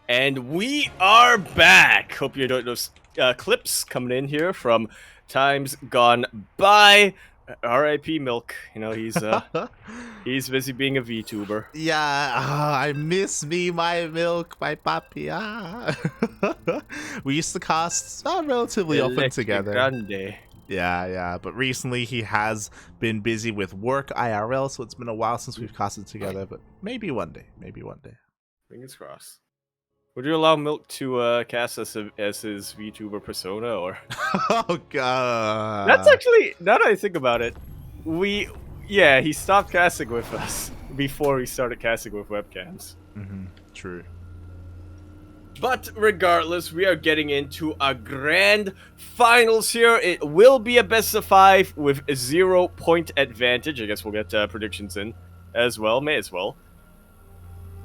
And we are back. Hope you enjoyed those clips coming in here from times gone by. R.I.P. Milk. You know he's busy being a VTuber. Yeah, I miss me, my milk, my papi. We used to cast relatively often Electric together. Grande. Yeah, but recently he has been busy with work IRL, so it's been a while since we've casted together, but maybe one day, Fingers crossed. Would you allow Milk to cast as his VTuber persona, or? Oh That's god. actually, now that I think about it, he stopped casting with us before he started casting with webcams. True. But regardless, we are getting into a grand finals here. It will be a best of 5 with a 0-point advantage. I guess we'll get predictions in as well. May as well.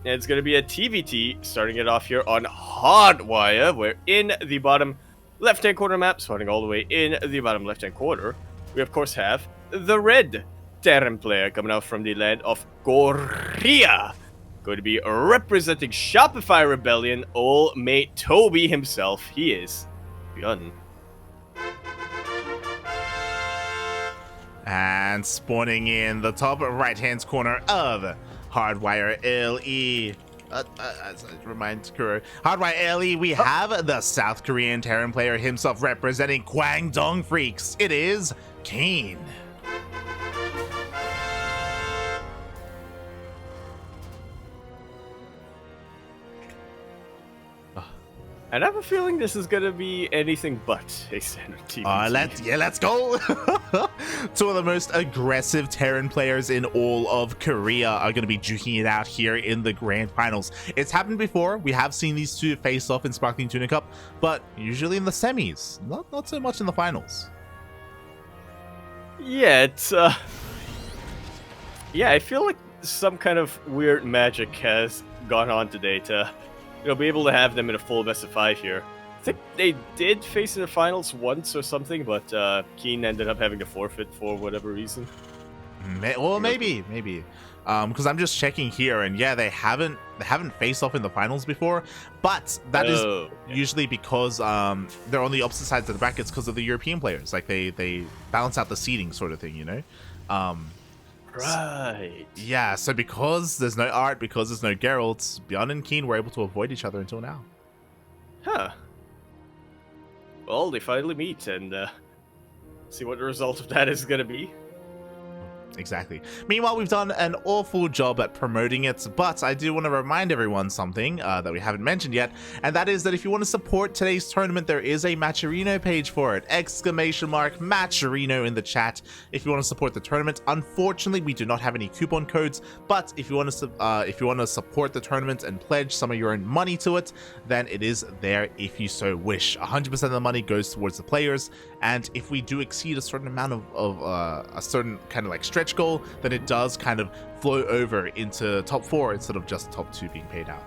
And it's going to be a TvT, starting it off here on Hardwire. We're in the bottom left-hand corner map, starting all the way in the bottom left-hand corner. We, of course, have the red Terran player coming out from the land of Korea. Going to be representing Shopify Rebellion, old mate Toby himself. He is ByuN. And spawning in the top right-hand corner of Hardwire LE. Remind Kuro. Hardwire LE, we have the South Korean Terran player himself representing Kwangdong Freaks. It is KeeN. And I have a feeling this is going to be anything but a standard TvT. Let's go. Two of the most aggressive Terran players in all of Korea are going to be duking it out here in the grand finals. It's happened before. We have seen these two face off in Sparkling Tuna Cup, but usually in the semis, not so much in the finals. Yeah, I feel like some kind of weird magic has gone on today to be able to have them in a full best of 5 here. I think they did face in the finals once or something, but KeeN ended up having to forfeit for whatever reason. Well, maybe. Because I'm just checking here, and yeah, they haven't faced off in the finals before, but that is usually because they're on the opposite sides of the brackets because of the European players. Like they balance out the seeding sort of thing, you know. Right. Yeah, so because there's no art, because there's no Geralt, ByuN and KeeN were able to avoid each other until now. Huh. Well, they finally meet and see what the result of that is going to be. Exactly. Meanwhile, we've done an awful job at promoting it, but I do want to remind everyone something that we haven't mentioned yet, and that is that if you want to support today's tournament, there is a Matcherino page for it. ! Matcherino in the chat if you want to support the tournament. Unfortunately, we do not have any coupon codes, but if you want to support the tournament and pledge some of your own money to it, then it is there if you so wish. 100% of the money goes towards the players, and if we do exceed a certain amount of a certain kind of like stretch goal, then it does kind of flow over into top 4 instead of just top 2 being paid out.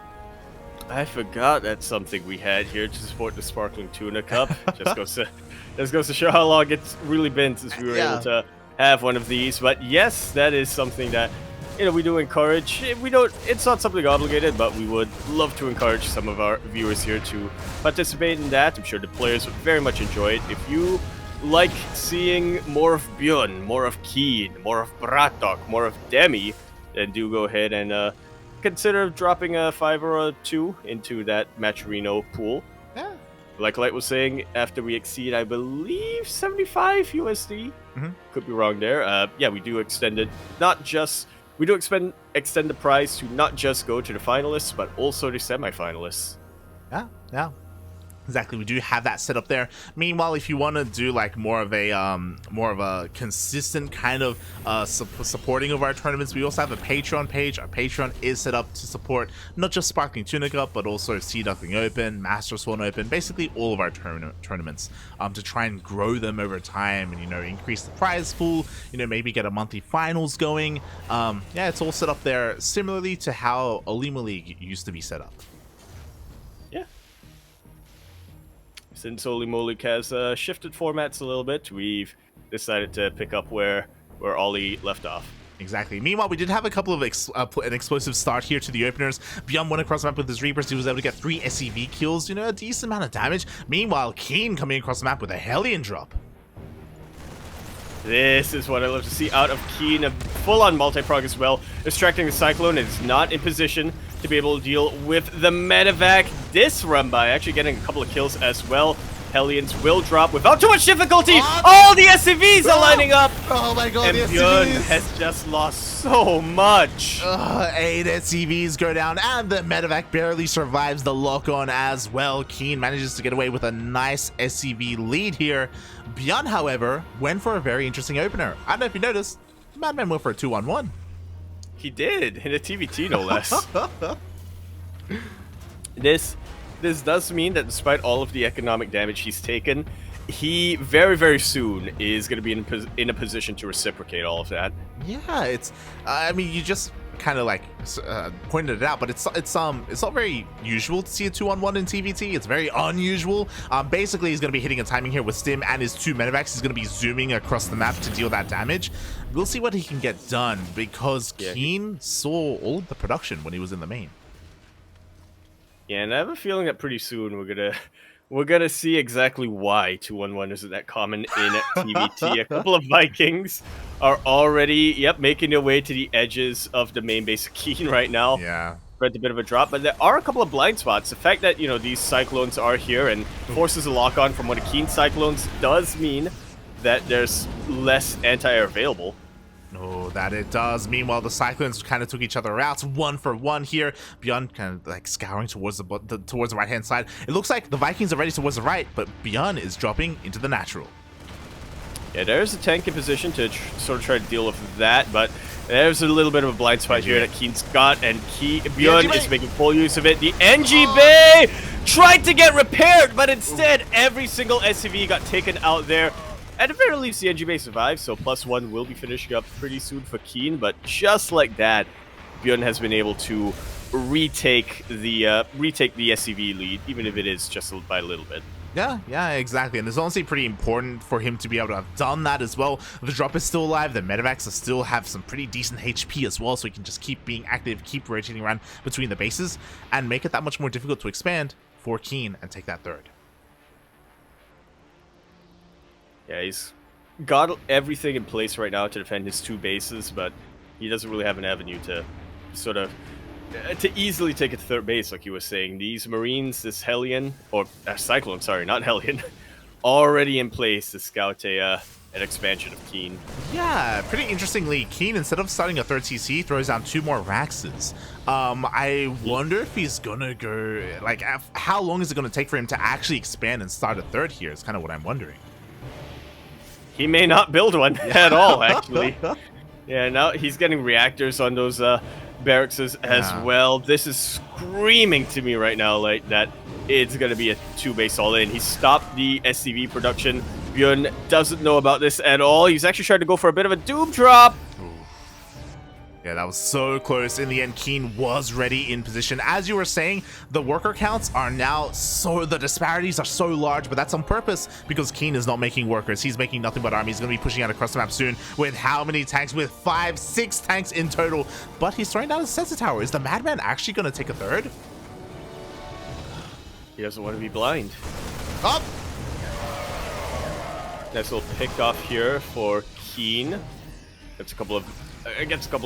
I forgot that's something we had here to support the Sparkling Tuna Cup. just goes to show how long it's really been since we were able to have one of these. But yes, that is something that we do encourage. It's not something obligated, but we would love to encourage some of our viewers here to participate in that. I'm sure the players would very much enjoy it. If you like seeing more of ByuN, more of KeeN, more of Bratok, more of Demi, then do go ahead and consider dropping a 5 or a 2 into that Matcherino pool. Yeah. Like Light was saying, after we exceed, I believe, 75 USD. Could be wrong there. Yeah, we do extend it. We do extend the prize to not just go to the finalists, but also the semifinalists. Yeah. Exactly, we do have that set up there. Meanwhile, if you want to do like more of a consistent kind of supporting of our tournaments, we also have a Patreon page. Our Patreon is set up to support not just Sparkling Tuna Cup, but also Duckling Open, Master Swan Open, basically all of our tournaments, to try and grow them over time and increase the prize pool. Maybe get a monthly finals going. Yeah, it's all set up there similarly to how Olima League used to be set up. Since Olimolik has shifted formats a little bit, we've decided to pick up where Ollie left off. Exactly. Meanwhile, we did have a couple of an explosive start here to the openers. ByuN went across the map with his Reapers. He was able to get 3 SCV kills, you know, a decent amount of damage. Meanwhile, KeeN coming across the map with a Hellion drop. This is what I love to see out of KeeN, a full-on multi-prog as well. Distracting the Cyclone is not in position to be able to deal with the medevac this run by, actually getting a couple of kills as well. Hellions will drop without too much difficulty. All the SCVs are lining up. Oh my god, and ByuN has just lost so much. 8 SCVs go down, and the medevac barely survives the lock-on as well. KeeN manages to get away with a nice SCV lead here. ByuN, however, went for a very interesting opener. I don't know if you noticed, Madman went for a 2-on-1. He did, in a TvT no less. This does mean that despite all of the economic damage he's taken, he very, very soon is going to be in a position to reciprocate all of that. Yeah, it's, I mean, you just kind of like pointed it out, but it's not very usual to see a 2-on-1 in TvT. It's very unusual. Basically, he's going to be hitting a timing here with Stim and his 2 medevacs. He's going to be zooming across the map to deal that damage. We'll see what he can get done, because KeeN saw all of the production when he was in the main. Yeah, and I have a feeling that pretty soon we're gonna see exactly why 2-on-1 isn't that common in TvT. A couple of Vikings are already, making their way to the edges of the main base of KeeN right now. Yeah. But a bit of a drop, but there are a couple of blind spots. The fact that, you know, these Cyclones are here and forces a lock-on from one of KeeN Cyclones does mean that there's less anti-air available. Oh, that it does. Meanwhile, the Cyclones kind of took each other out 1 for 1 here. ByuN kind of like scouring towards the right-hand side. It looks like the Vikings are ready towards the right, but ByuN is dropping into the natural. Yeah, there's a tank in position to sort of try to deal with that, but there's a little bit of a blind spot here that KeeN's got, and ByuN is making full use of it. The NG Bay tried to get repaired, but instead every single SCV got taken out there. At the very least, the NG Bay survives, so +1 will be finishing up pretty soon for KeeN, but just like that, ByuN has been able to retake the SCV lead, even if it is just by a little bit. Yeah, exactly. And it's honestly pretty important for him to be able to have done that as well. The drop is still alive. The medevacs still have some pretty decent HP as well, so he can just keep being active, keep rotating around between the bases, and make it that much more difficult to expand for KeeN and take that 3rd. Yeah, he's got everything in place right now to defend his 2 bases, but he doesn't really have an avenue to sort of to easily take it to 3rd base, like you were saying. These Marines, this Hellion, or Cyclone, sorry, not Hellion, already in place to scout an expansion of KeeN. Yeah, pretty interestingly, KeeN, instead of starting a 3rd TC, throws down 2 more Raxes. I wonder if he's gonna go, like, how long is it gonna take for him to actually expand and start a 3rd here is kind of what I'm wondering. He may not build one at all, actually. Yeah, now he's getting reactors on those barracks as well. This is screaming to me right now, like, that it's going to be a 2-base all-in. He stopped the SCV production. ByuN doesn't know about this at all. He's actually trying to go for a bit of a Doom drop. Yeah, that was so close. In the end, KeeN was ready in position. As you were saying, the worker counts are now the disparities are so large, but that's on purpose because KeeN is not making workers. He's making nothing but armies. He's going to be pushing out across the map soon with how many tanks? With 5, 6 tanks in total. But he's throwing down a sensor tower. Is the Madman actually going to take a 3rd? He doesn't want to be blind. Up! Nice little pick off here for KeeN. Gets a couple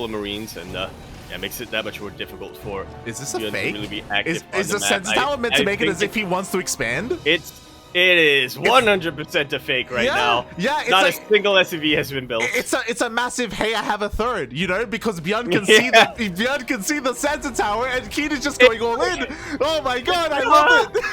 of Marines, and yeah, makes it that much more difficult for. Is this a fake? Really be active is the sensor tower meant to make it as if he wants to expand? It is 100% a fake right now. Yeah, it's not like, a single SCV has been built. It's a massive, hey, I have a 3rd, you know, because ByuN can see ByuN can see the sensor tower, and KeeN is just going all in. Oh my god, I love it.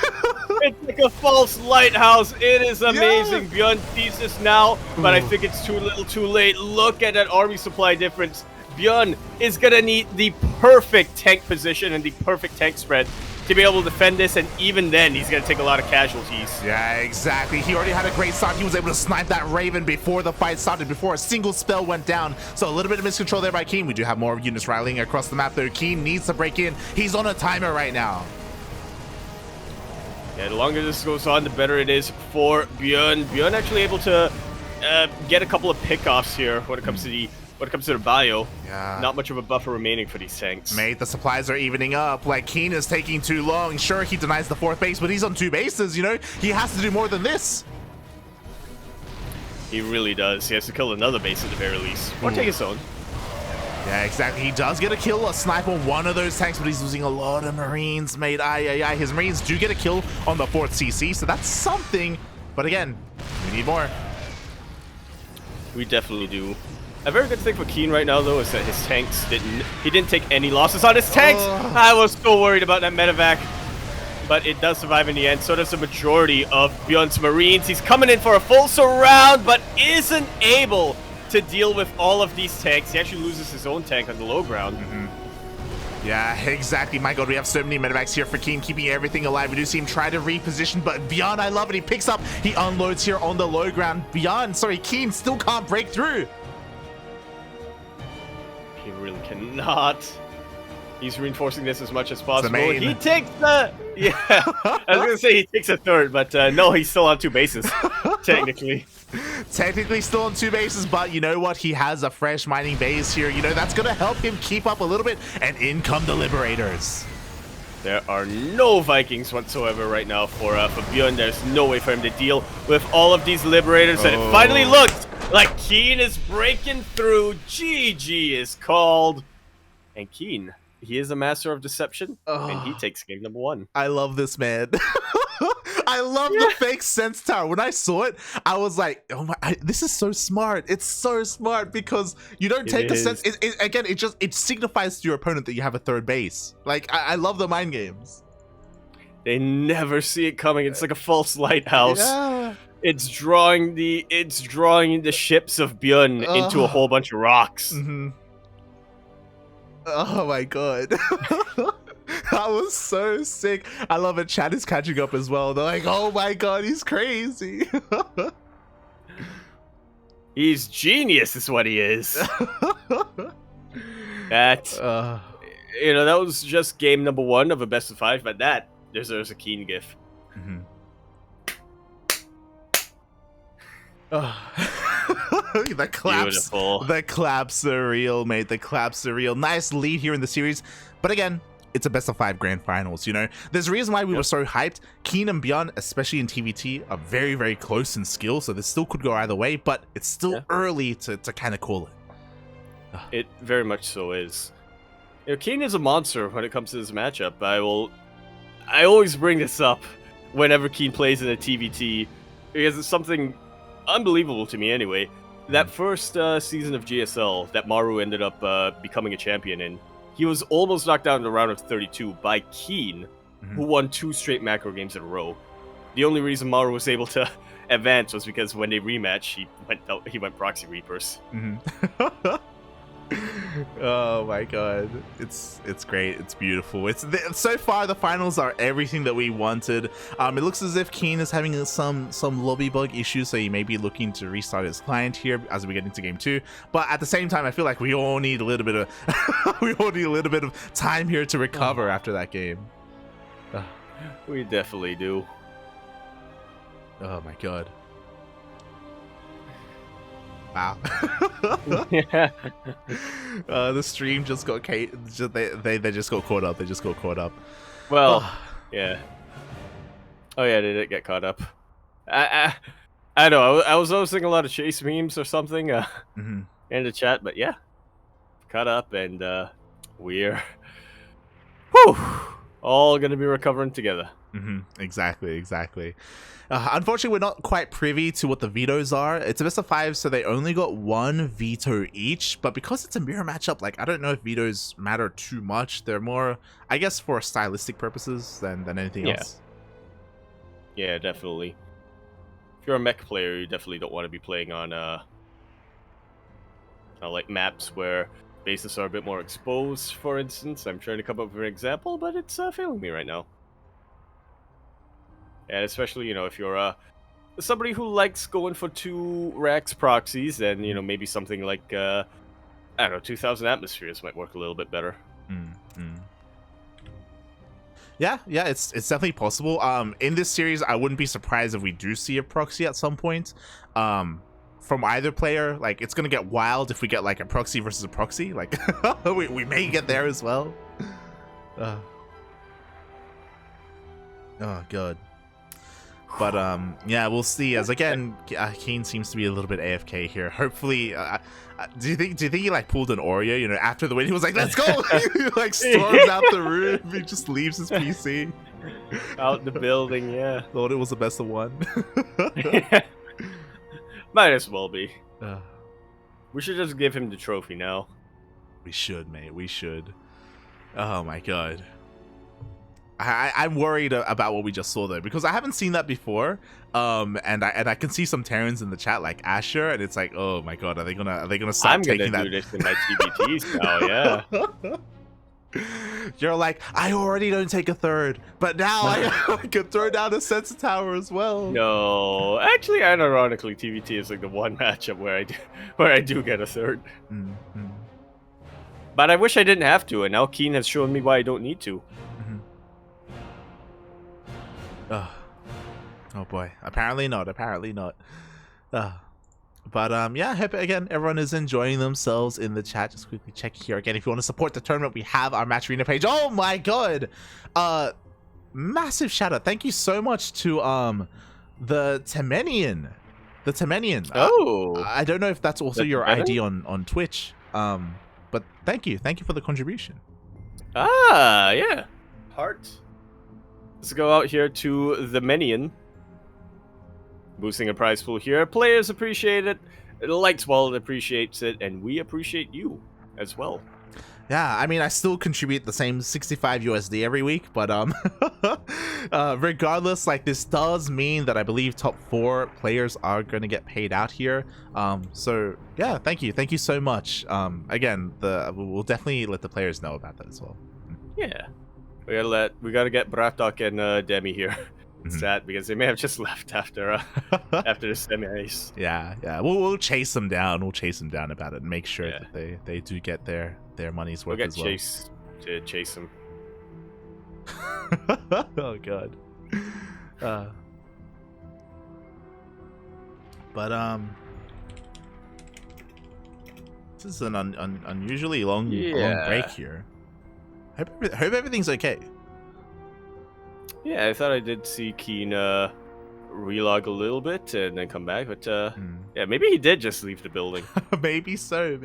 It's like a false lighthouse. It is amazing. ByuN sees this now, but I think it's too little, too late. Look at that army supply difference. ByuN is gonna need the perfect tank position and the perfect tank spread to be able to defend this, and even then, he's going to take a lot of casualties. Yeah, exactly. He already had a great start. He was able to snipe that Raven before the fight started, before a single spell went down. So a little bit of miscontrol there by KeeN. We do have more units rallying across the map, though. KeeN needs to break in. He's on a timer right now. Yeah, the longer this goes on, the better it is for ByuN. ByuN actually able to get a couple of pickoffs here when it comes to the when it comes to the bio, Yeah. not much of a buffer remaining for these tanks. Mate, the supplies are evening up. Like, KeeN is taking too long. Sure, he denies the 4th base, but he's on 2 bases, you know? He has to do more than this. He really does. He has to kill another base at the very least. Or take his own. Yeah, exactly. He does get a kill, a snipe on one of those tanks, but he's losing a lot of Marines, mate. Aye. His Marines do get a kill on the 4th CC, so that's something. But again, we need more. We definitely do. A very good thing for KeeN right now, though, is that his tanks didn't take any losses on his tanks. I was so worried about that medevac, but it does survive in the end. So does the majority of ByuN's Marines. He's coming in for a full surround, but isn't able to deal with all of these tanks. He actually loses his own tank on the low ground. Yeah, exactly. My god, we have so many medevacs here for KeeN, keeping everything alive. We do see him try to reposition, but ByuN, I love it. He picks up, he unloads here on the low ground. KeeN still can't break through. He really cannot. He's reinforcing this as much as possible. main. He takes the... Yeah, I was going to say he takes a 3rd, but no, he's still on 2 bases, technically. Technically still on 2 bases, but you know what? He has a fresh mining base here. You know, that's going to help him keep up a little bit. And in come the Liberators. There are no Vikings whatsoever right now for ByuN. There's no way for him to deal with all of these Liberators. And it finally looked like KeeN is breaking through. GG is called. And KeeN, he is a master of deception, and he takes game number 1. I love this, man. I love the fake sense tower. When I saw it, I was like, oh my, this is so smart. It's so smart because you don't take a sense. Again, it signifies to your opponent that you have a 3rd base. Like, I love the mind games. They never see it coming. It's like a false lighthouse. Yeah. It's drawing the ships of ByuN into a whole bunch of rocks. Oh my god. That was so sick. I love it. Chat is catching up as well. They're like, oh my god, he's crazy. He's genius is what he is. That, that was just game number 1 of a best of 5, but that deserves a KeeN gif. The claps. Beautiful. The claps are real, mate. The claps are real. Nice lead here in the series. But again, it's a best of 5 grand finals, you know? There's a reason why we were so hyped. KeeN and ByuN, especially in TvT, are very, very close in skill, so this still could go either way, but it's still early to kind of call it. It very much so is. You know, KeeN is a monster when it comes to this matchup. I always bring this up whenever KeeN plays in a TvT, because it's something unbelievable to me anyway. That first season of GSL that Maru ended up becoming a champion in, he was almost knocked down in the round of 32 by KeeN, who won 2 straight macro games in a row. The only reason Maru was able to advance was because when they rematched, he went Proxy Reapers. Oh my god, it's great. It's beautiful. So far the finals are everything that we wanted. It looks as if KeeN is having some lobby bug issues, so he may be looking to restart his client here as we get into game 2. But at the same time, I feel like we all need a little bit of time here to recover after that game. We definitely do. Oh my god. Wow. The stream just got they just got caught up. They just got caught up. Well, yeah. Oh yeah, they did get caught up. I know. I was thinking a lot of chase memes or something in the chat, but yeah, caught up, and we're all gonna be recovering together. Exactly. Unfortunately, we're not quite privy to what the vetoes are. It's a best of 5, so they only got 1 veto each. But because it's a mirror matchup, like, I don't know if vetoes matter too much. They're more, I guess, for stylistic purposes than anything else. Yeah, definitely. If you're a mech player, you definitely don't want to be playing on like maps where bases are a bit more exposed, for instance. I'm trying to come up with an example, but it's failing me right now. And especially, if you're somebody who likes going for 2 racks proxies, then, maybe something like, I don't know, 2000 atmospheres might work a little bit better. Yeah, it's definitely possible. In this series, I wouldn't be surprised if we do see a proxy at some point. from either player. Like, it's gonna get wild if we get like a proxy versus a proxy. Like, we may get there as well. Oh god. But yeah, we'll see. As again, KeeN seems to be a little bit AFK here. Hopefully, do you think he like pulled an Oreo? You know, after the win, he was like, "Let's go!" He like storms out the room. He just leaves his PC out the building. Yeah, thought it was the best of one. Might as well be. We should just give him the trophy now. We should, mate. We should. Oh my god. I'm worried about what we just saw though, because I haven't seen that before. And I can see some Terrans in the chat like Asher, and it's like, oh my god, are they gonna start taking that? I'm gonna do this in my TvTs now, yeah. You're like, I already don't take a third, but now I can throw down a sensor tower as well. No, actually, unironically, TvT is like the one matchup where I do get a third. Mm-hmm. But I wish I didn't have to, and now KeeN has shown me why I don't need to. Oh boy, apparently not. But yeah, hope again everyone is enjoying themselves in the chat. Just quickly check here again. If you want to support the tournament, we have our match arena page. Oh my god, massive shout out. Thank you so much to the Temenian. Oh, I don't know if that's also your ID on Twitch. But thank you for the contribution. Ah, yeah, heart. Let's go out here to the Menian. Boosting a prize pool here. Players appreciate it. The Lights Wallet appreciates it, and we appreciate you as well. Yeah, I mean, I still contribute the same 65 USD every week, but regardless, like, this does mean that I believe top 4 players are going to get paid out here. So yeah, thank you so much. Again, we'll definitely let the players know about that as well. Yeah, we gotta get Bratok and Demi here. Sad because they may have just left after the semis. Yeah. We'll chase them down. We'll chase them down about it and make sure that they do get their money's worth as well. To chase them. Oh god. But this is an unusually long break here. Hope everything's okay. Yeah, I thought I did see KeeN relog a little bit and then come back, but yeah, maybe he did just leave the building. Maybe so.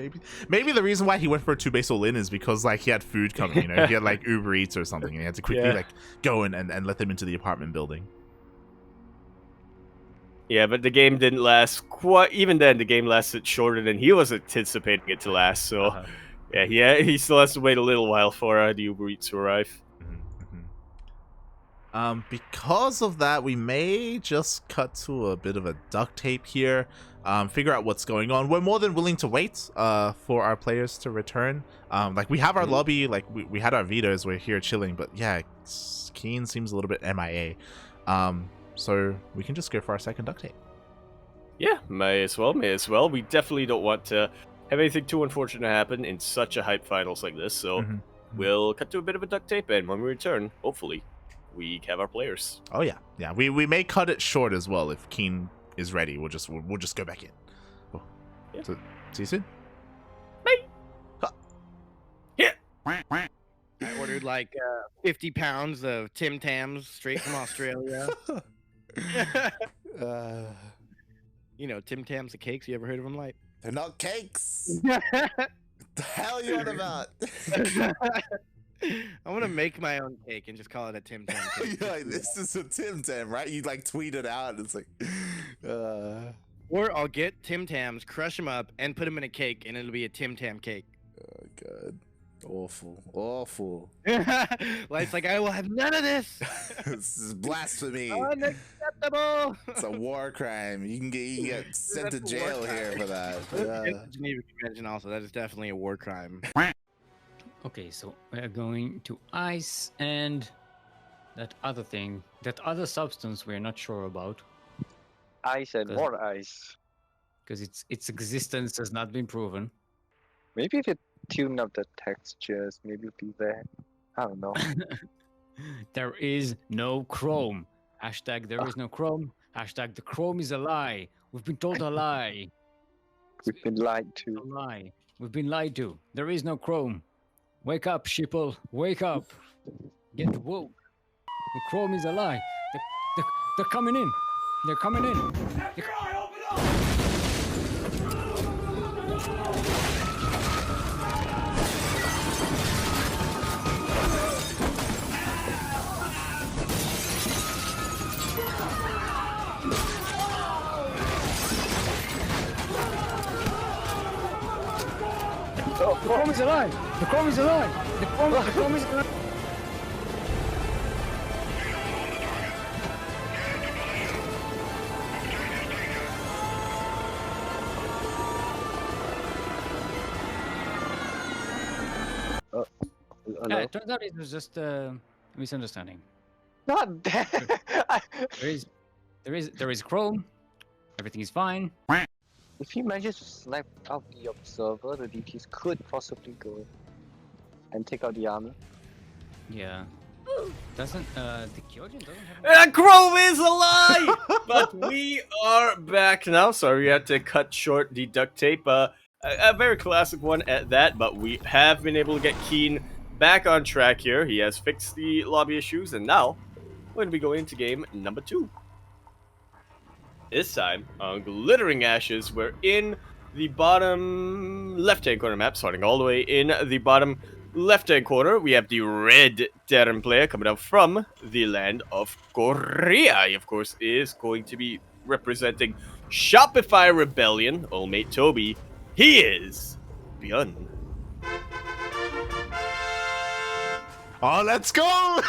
Maybe the reason why he went for a 2-base all-in is because like he had food coming. You know, he had like Uber Eats or something, and he had to quickly like go in and let them into the apartment building. Yeah, but the game didn't last quite. Even then, the game lasted shorter than he was anticipating it to last. So, yeah, he still has to wait a little while for the Uber Eats to arrive. Because of that, we may just cut to a bit of a duct tape here, figure out what's going on. We're more than willing to wait for our players to return. Like, we have our lobby, like we had our vetoes, we're here chilling, but yeah, KeeN seems a little bit MIA. So we can just go for our second duct tape. Yeah, may as well. We definitely don't want to have anything too unfortunate happen in such a hype finals like this, so we'll cut to a bit of a duct tape, and when we return, hopefully we have our players. Oh yeah. We may cut it short as well if KeeN is ready. We'll just go back in. Oh. Yeah. So, see you soon. Bye. Yeah. I ordered like 50 pounds of Tim Tams straight from Australia. You know, Tim Tams, the cakes. You ever heard of them, like? They're not cakes. The hell you on about? I want to make my own cake and just call it a Tim Tam cake. You're like, this is a Tim Tam, right? You like tweet it out, and it's like, Or I'll get Tim Tams, crush them up, and put them in a cake, and it'll be a Tim Tam cake. Oh god, awful. Life's like, I will have none of this. This is blasphemy. Unacceptable. It's a war crime. You can get sent to jail here for that. Geneva Convention also. That is definitely a war crime. Okay, so we're going to ice and that other thing, that other substance we're not sure about. Ice and more ice. Because its existence has not been proven. Maybe if you tune up the textures, maybe it'll be there. I don't know. There is no Chrome. Hashtag there is no Chrome. Hashtag the Chrome is a lie. We've been told a lie. We've been lied A to. lie. We've been lied to. There is no Chrome. Wake up, sheeple. Wake up. Get woke. The Chrome is a lie. They're coming in. They're coming in. The Chrome is alive! The Chrome is alive! The Chrome is alive! Hello? Yeah, it turns out it was just a misunderstanding. Not that. There is Chrome. Everything is fine. If he manages to snipe out the observer, the DTs could possibly go and take out the army. Yeah. Doesn't the Kyojin doesn't have Chrome is a lie! But we are back now. Sorry, we had to cut short the duct tape. A very classic one at that, but we have been able to get KeeN back on track here. He has fixed the lobby issues, and now we're going to be going into game number 2. This time, on Glittering Ashes, we're in the bottom left-hand corner map, starting all the way in the bottom left-hand corner. We have the red Terran player coming out from the land of Korea. He, of course, is going to be representing Shopify Rebellion, old mate Toby. He is ByuN. Oh, let's go!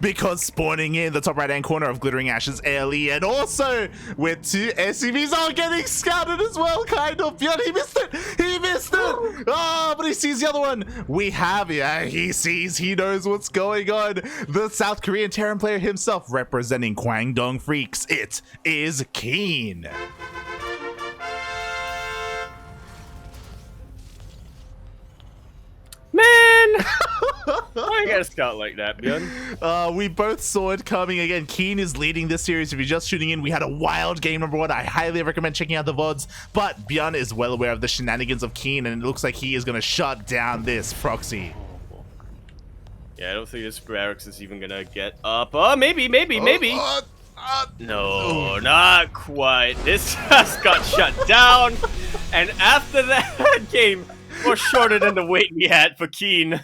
Because spawning in the top right-hand corner of Glittering Ashes ALE, and also with 2 SCVs are getting scouted as well, kind of. ByuN, he missed it! He missed it! Oh, but he sees the other one. We have, yeah, he sees, he knows what's going on. The South Korean Terran player himself representing Kwangdong Freaks. It is KeeN. Man! Why you gotta scout like that, ByuN? We both saw it coming. Again, KeeN is leading this series. If you're just tuning in, we had a wild game number 1. I highly recommend checking out the VODs, but ByuN is well aware of the shenanigans of KeeN, and it looks like he is going to shut down this proxy. Yeah, I don't think this barracks is even gonna get up. Oh, maybe. No, not quite. This just got shut down, and after that game was shorter than the wait we had for KeeN.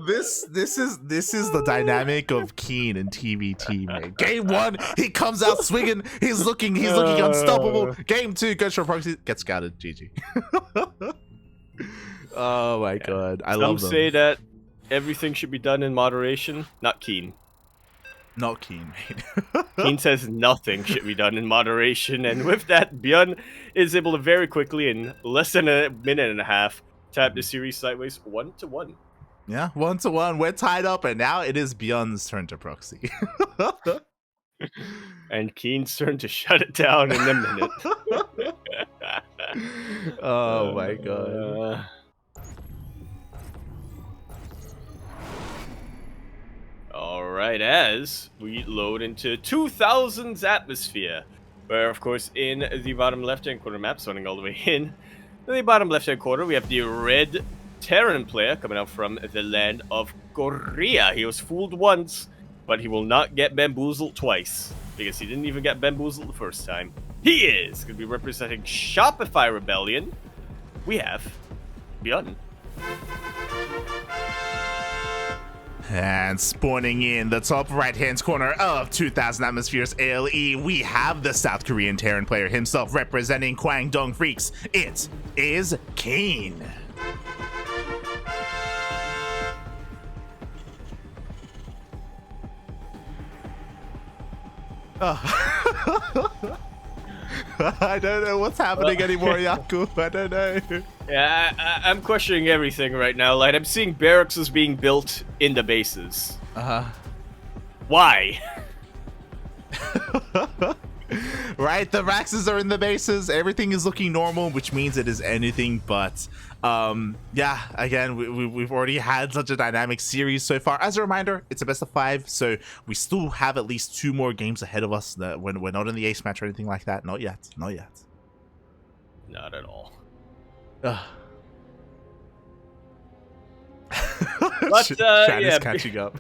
This is the dynamic of KeeN and TvT, man. Game 1, he comes out swinging. He's looking unstoppable. Game 2, goes for a proxy, gets scouted. GG. Oh my god, I love them. Some say that everything should be done in moderation. Not KeeN. Not KeeN, mate. KeeN says nothing should be done in moderation, and with that, ByuN is able to very quickly, in less than a minute and a half, tap the series sideways 1-1. Yeah, 1-1. We're tied up, and now it is ByuN's turn to proxy. And KeeN's turn to shut it down in a minute. Oh my god. Alright, as we load into 2000's atmosphere, where, of course, in the bottom left-hand corner map, starting all the way in the bottom left-hand corner, we have the red Terran player coming out from the land of Korea. He was fooled once, but he will not get bamboozled twice, because he didn't even get bamboozled the first time. He is going to be representing Shopify Rebellion. We have ByuN. And spawning in the top right-hand corner of 2000 Atmospheres ALE, we have the South Korean Terran player himself representing Kwangdong Freaks. It is KeeN. I don't know what's happening anymore, Yaku. I don't know. Yeah, I'm questioning everything right now. Like, I'm seeing barracks is being built in the bases. Why? Right, the Raxes are in the bases. Everything is looking normal, which means it is anything but Yeah, again, we've already had such a dynamic series so far. As a reminder, it's a best of 5, so we still have at least 2 more games ahead of us. That when we're not in the ace match or anything like that. Not yet. Not yet. Not at all. But, Chat yeah. is catching up.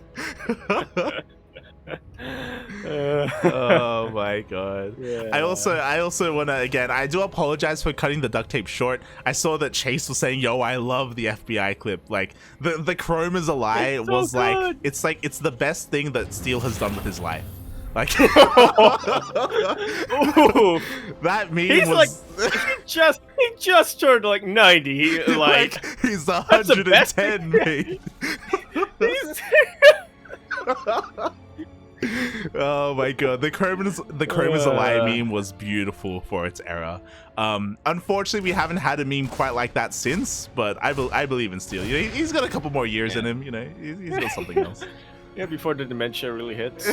Oh my god. Yeah. I also want to, again, I do apologize for cutting the duct tape short. I saw that Chase was saying, yo, I love the FBI clip. Like the Chrome is a lie. It's so was like good. it's the best thing that Steel has done with his life. Like Ooh. that meme He's was like, he just turned like 90. Like, he's that's the best 110, mate. he's- Oh my god, the Chrome is a lie meme was beautiful for its era. Unfortunately, we haven't had a meme quite like that since, but I believe in Steel. You know, he's got a couple more years in him. You know, he's got something else. Yeah, before the dementia really hits.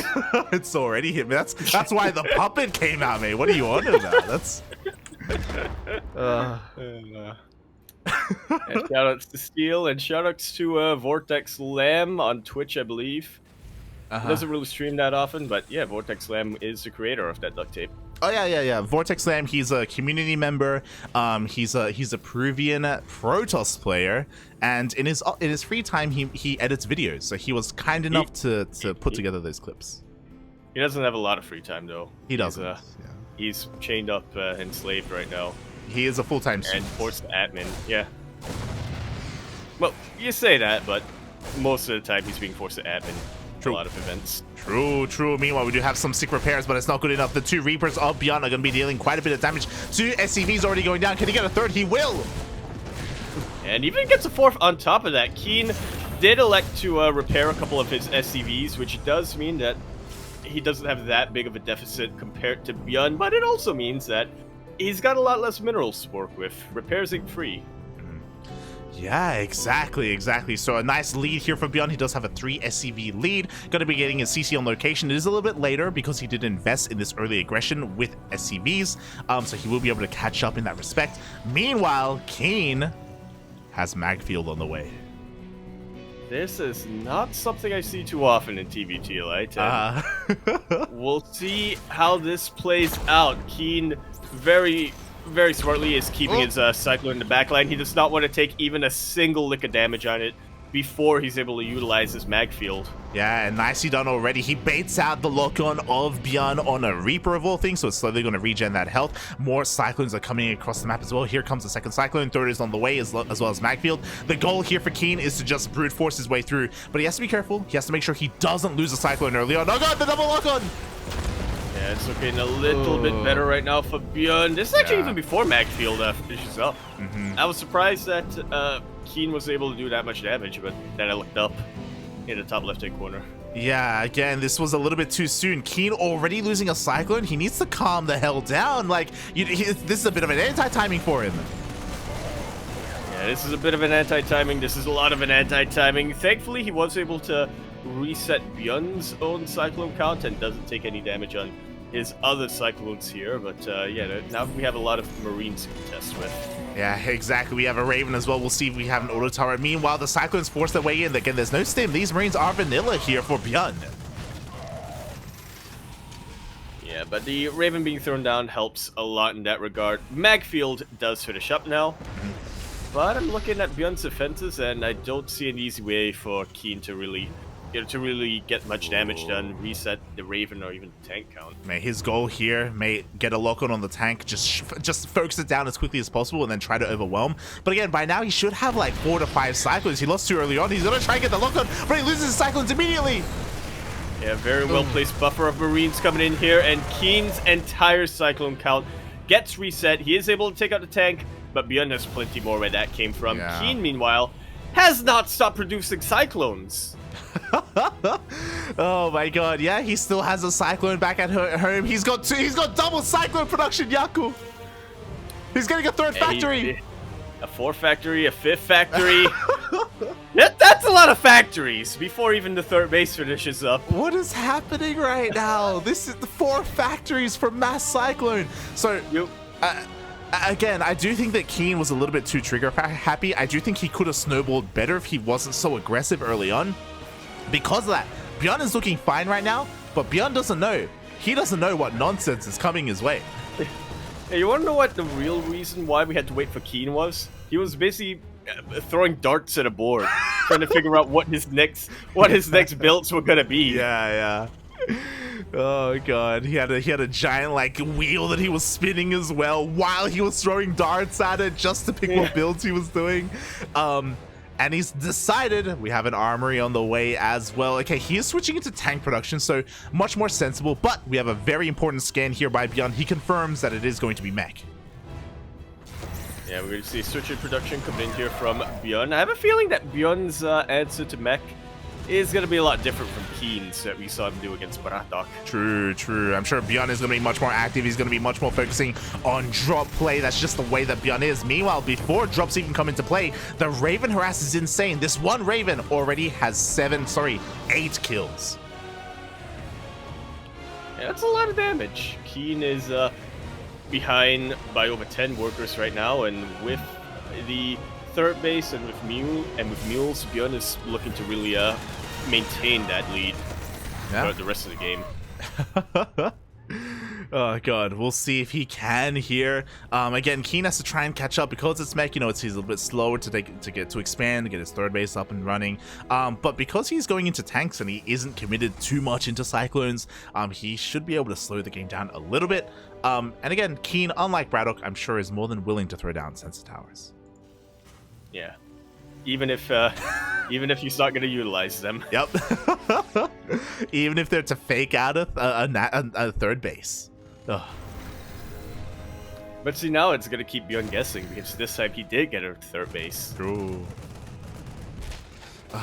It's already hit me. That's why the puppet came out, mate. What are you on about? That's. And shoutouts to Steel and shoutouts to Vortex Lamb on Twitch, I believe. He doesn't really stream that often, but yeah, Vortex Lamb is the creator of that duct tape. Oh yeah. Vortex Lamb, he's a community member. He's a Peruvian Protoss player, and in his free time he edits videos. So he was kind enough to put together those clips. He doesn't have a lot of free time though. He doesn't. He's chained up, enslaved right now. He is a full-time And student. forced admin. Yeah. Well, you say that, but most of the time he's being forced to admin. True. A lot of events. True. Meanwhile, we do have some sick repairs, but it's not good enough. The 2 Reapers of ByuN are going to be dealing quite a bit of damage. 2 SCVs already going down. Can he get a 3rd? He will! And even gets a 4th on top of that. KeeN did elect to repair a couple of his SCVs, which does mean that he doesn't have that big of a deficit compared to ByuN, but it also means that he's got a lot less minerals to work with. Repairs ain't free. Yeah, exactly. So a nice lead here for ByuN. He does have a 3 SCV lead. Going to be getting his CC on location. It is a little bit later because he did invest in this early aggression with SCVs. So he will be able to catch up in that respect. Meanwhile, KeeN has Magfield on the way. This is not something I see too often in TvT, right? We'll see how this plays out. KeeN very smartly is keeping his Cyclone in the backline. He does not want to take even a single lick of damage on it before he's able to utilize his mag field. Yeah, and nicely done already. He baits out the lock-on of ByuN on a Reaper of all things, so it's slowly going to regen that health. More Cyclones are coming across the map as well. Here comes the second Cyclone. 3rd is on the way, as well as Magfield. The goal here for KeeN is to just brute force his way through, but he has to be careful. He has to make sure he doesn't lose a Cyclone early on. Oh god, the double lock-on! Yeah, it's looking a little bit better right now for ByuN. This is actually even before Magfield finishes up. I was surprised that KeeN was able to do that much damage, but then I looked up in the top left-hand corner. Yeah, again, this was a little bit too soon. KeeN already losing a Cyclone. He needs to calm the hell down. Like, this is a bit of an anti-timing for him. Yeah, this is a bit of an anti-timing. This is a lot of an anti-timing. Thankfully, he was able to reset ByuN's own Cyclone count and doesn't take any damage on his other Cyclones here. But yeah, now we have a lot of Marines to contest with. Yeah, exactly. We have a Raven as well. We'll see if we have an auto turret. Meanwhile, the Cyclones force their way in. Again, there's no stim. These Marines are vanilla here for ByuN. Yeah, but the Raven being thrown down helps a lot in that regard. Magfield does finish up now. But I'm looking at ByuN's defenses, and I don't see an easy way for KeeN to really get much damage done, reset the Raven or even the tank count. May his goal here may get a lock-on on the tank, just focus it down as quickly as possible and then try to overwhelm. But again, by now he should have like 4 to 5 Cyclones. He lost 2 early on. He's gonna try and get the lock-on, but he loses his Cyclones immediately. Yeah, very well-placed buffer of Marines coming in here, and KeeN's entire Cyclone count gets reset. He is able to take out the tank, but ByuN has plenty more where that came from. Yeah. KeeN, meanwhile, has not stopped producing Cyclones. Oh my god, yeah, he still has a Cyclone back at home. He's got double Cyclone production, Yaku. He's getting a 3rd factory. A 4th factory, a 5th factory. That's a lot of factories before even the 3rd base finishes up. What is happening right now? This is the 4 factories for mass Cyclone. So Again, I do think that KeeN was a little bit too trigger happy. I do think he could have snowballed better if he wasn't so aggressive early on. Because of that, ByuN is looking fine right now, but ByuN doesn't know. He doesn't know what nonsense is coming his way. Hey, you want to know what the real reason why we had to wait for KeeN was? He was busy throwing darts at a board, trying to figure out what his next builds were gonna be. Yeah. Oh god, he had a giant like wheel that he was spinning as well while he was throwing darts at it just to pick what builds he was doing. And he's decided we have an armory on the way as well. Okay, he is switching into tank production, so much more sensible, but we have a very important scan here by ByuN. He confirms that it is going to be mech. Yeah, we're going to see switch in production coming in here from ByuN. I have a feeling that ByuN's answer to mech is going to be a lot different from KeeN's that we saw him do against Baratok. True. I'm sure ByuN is going to be much more active. He's going to be much more focusing on drop play. That's just the way that ByuN is. Meanwhile, before drops even come into play, the Raven harass is insane. This one Raven already has 8 kills. Yeah, that's a lot of damage. KeeN is behind by over 10 workers right now, and with the third base and with mules, ByuN is looking to really maintain that lead throughout the rest of the game. Oh god, we'll see if he can here. Again, KeeN has to try and catch up because it's mech. You know, he's a little bit slower to expand, to get his third base up and running. But because he's going into tanks and he isn't committed too much into cyclones, he should be able to slow the game down a little bit. And again, KeeN, unlike Braddock, I'm sure is more than willing to throw down sensor towers. Yeah, even if he's not going to utilize them. Yep. Even if they're to fake out a third base. Ugh. But see, now it's going to keep ByuN guessing, because this time he did get a third base. True.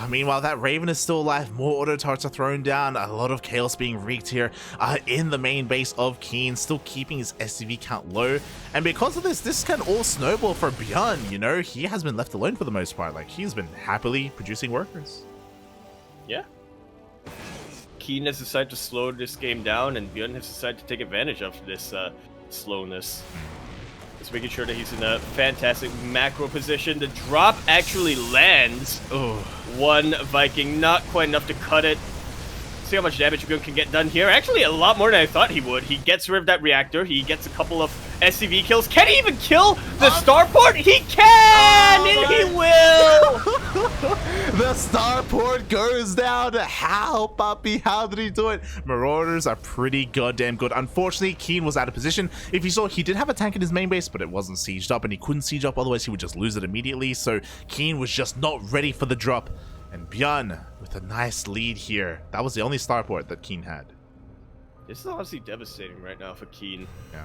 Meanwhile, that Raven is still alive. More auto turrets are thrown down. A lot of chaos being wreaked here in the main base of KeeN, still keeping his SCV count low. And because of this can all snowball for ByuN. You know, he has been left alone for the most part. Like, he's been happily producing workers. Yeah. KeeN has decided to slow this game down, and ByuN has decided to take advantage of this slowness. Just making sure that he's in a fantastic macro position. The drop actually lands. Oh, one Viking, not quite enough to cut it. See how much damage ByuN can get done here. Actually, a lot more than I thought he would. He gets rid of that reactor. He gets a couple of SCV kills. Can he even kill the starport? He can! And he will! The starport goes down. How, puppy? How did he do it? Marauders are pretty goddamn good. Unfortunately, KeeN was out of position. If you saw, he did have a tank in his main base, but it wasn't sieged up, and he couldn't siege up, otherwise he would just lose it immediately. So KeeN was just not ready for the drop. And ByuN with a nice lead here. That was the only starport that KeeN had. This is honestly devastating right now for KeeN. Yeah.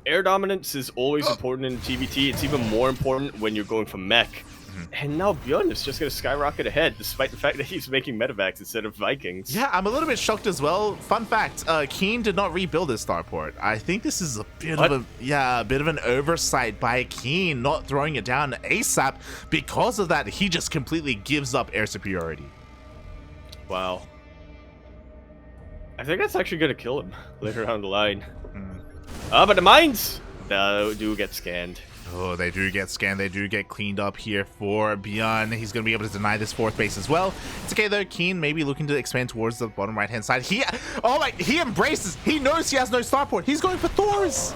Air dominance is always important in TvT. It's even more important when you're going for mech. And now ByuN is just going to skyrocket ahead, despite the fact that he's making medevacs instead of Vikings. Yeah, I'm a little bit shocked as well. Fun fact, KeeN did not rebuild his starport. I think this is a bit of an oversight by KeeN not throwing it down ASAP. Because of that, he just completely gives up air superiority. Wow. I think that's actually going to kill him later down the line. But the mines do get scanned. Oh, they do get scanned. They do get cleaned up here for ByuN. He's going to be able to deny this fourth base as well. It's okay, though. KeeN maybe looking to expand towards the bottom right-hand side. He embraces. He knows he has no starport. He's going for Thors.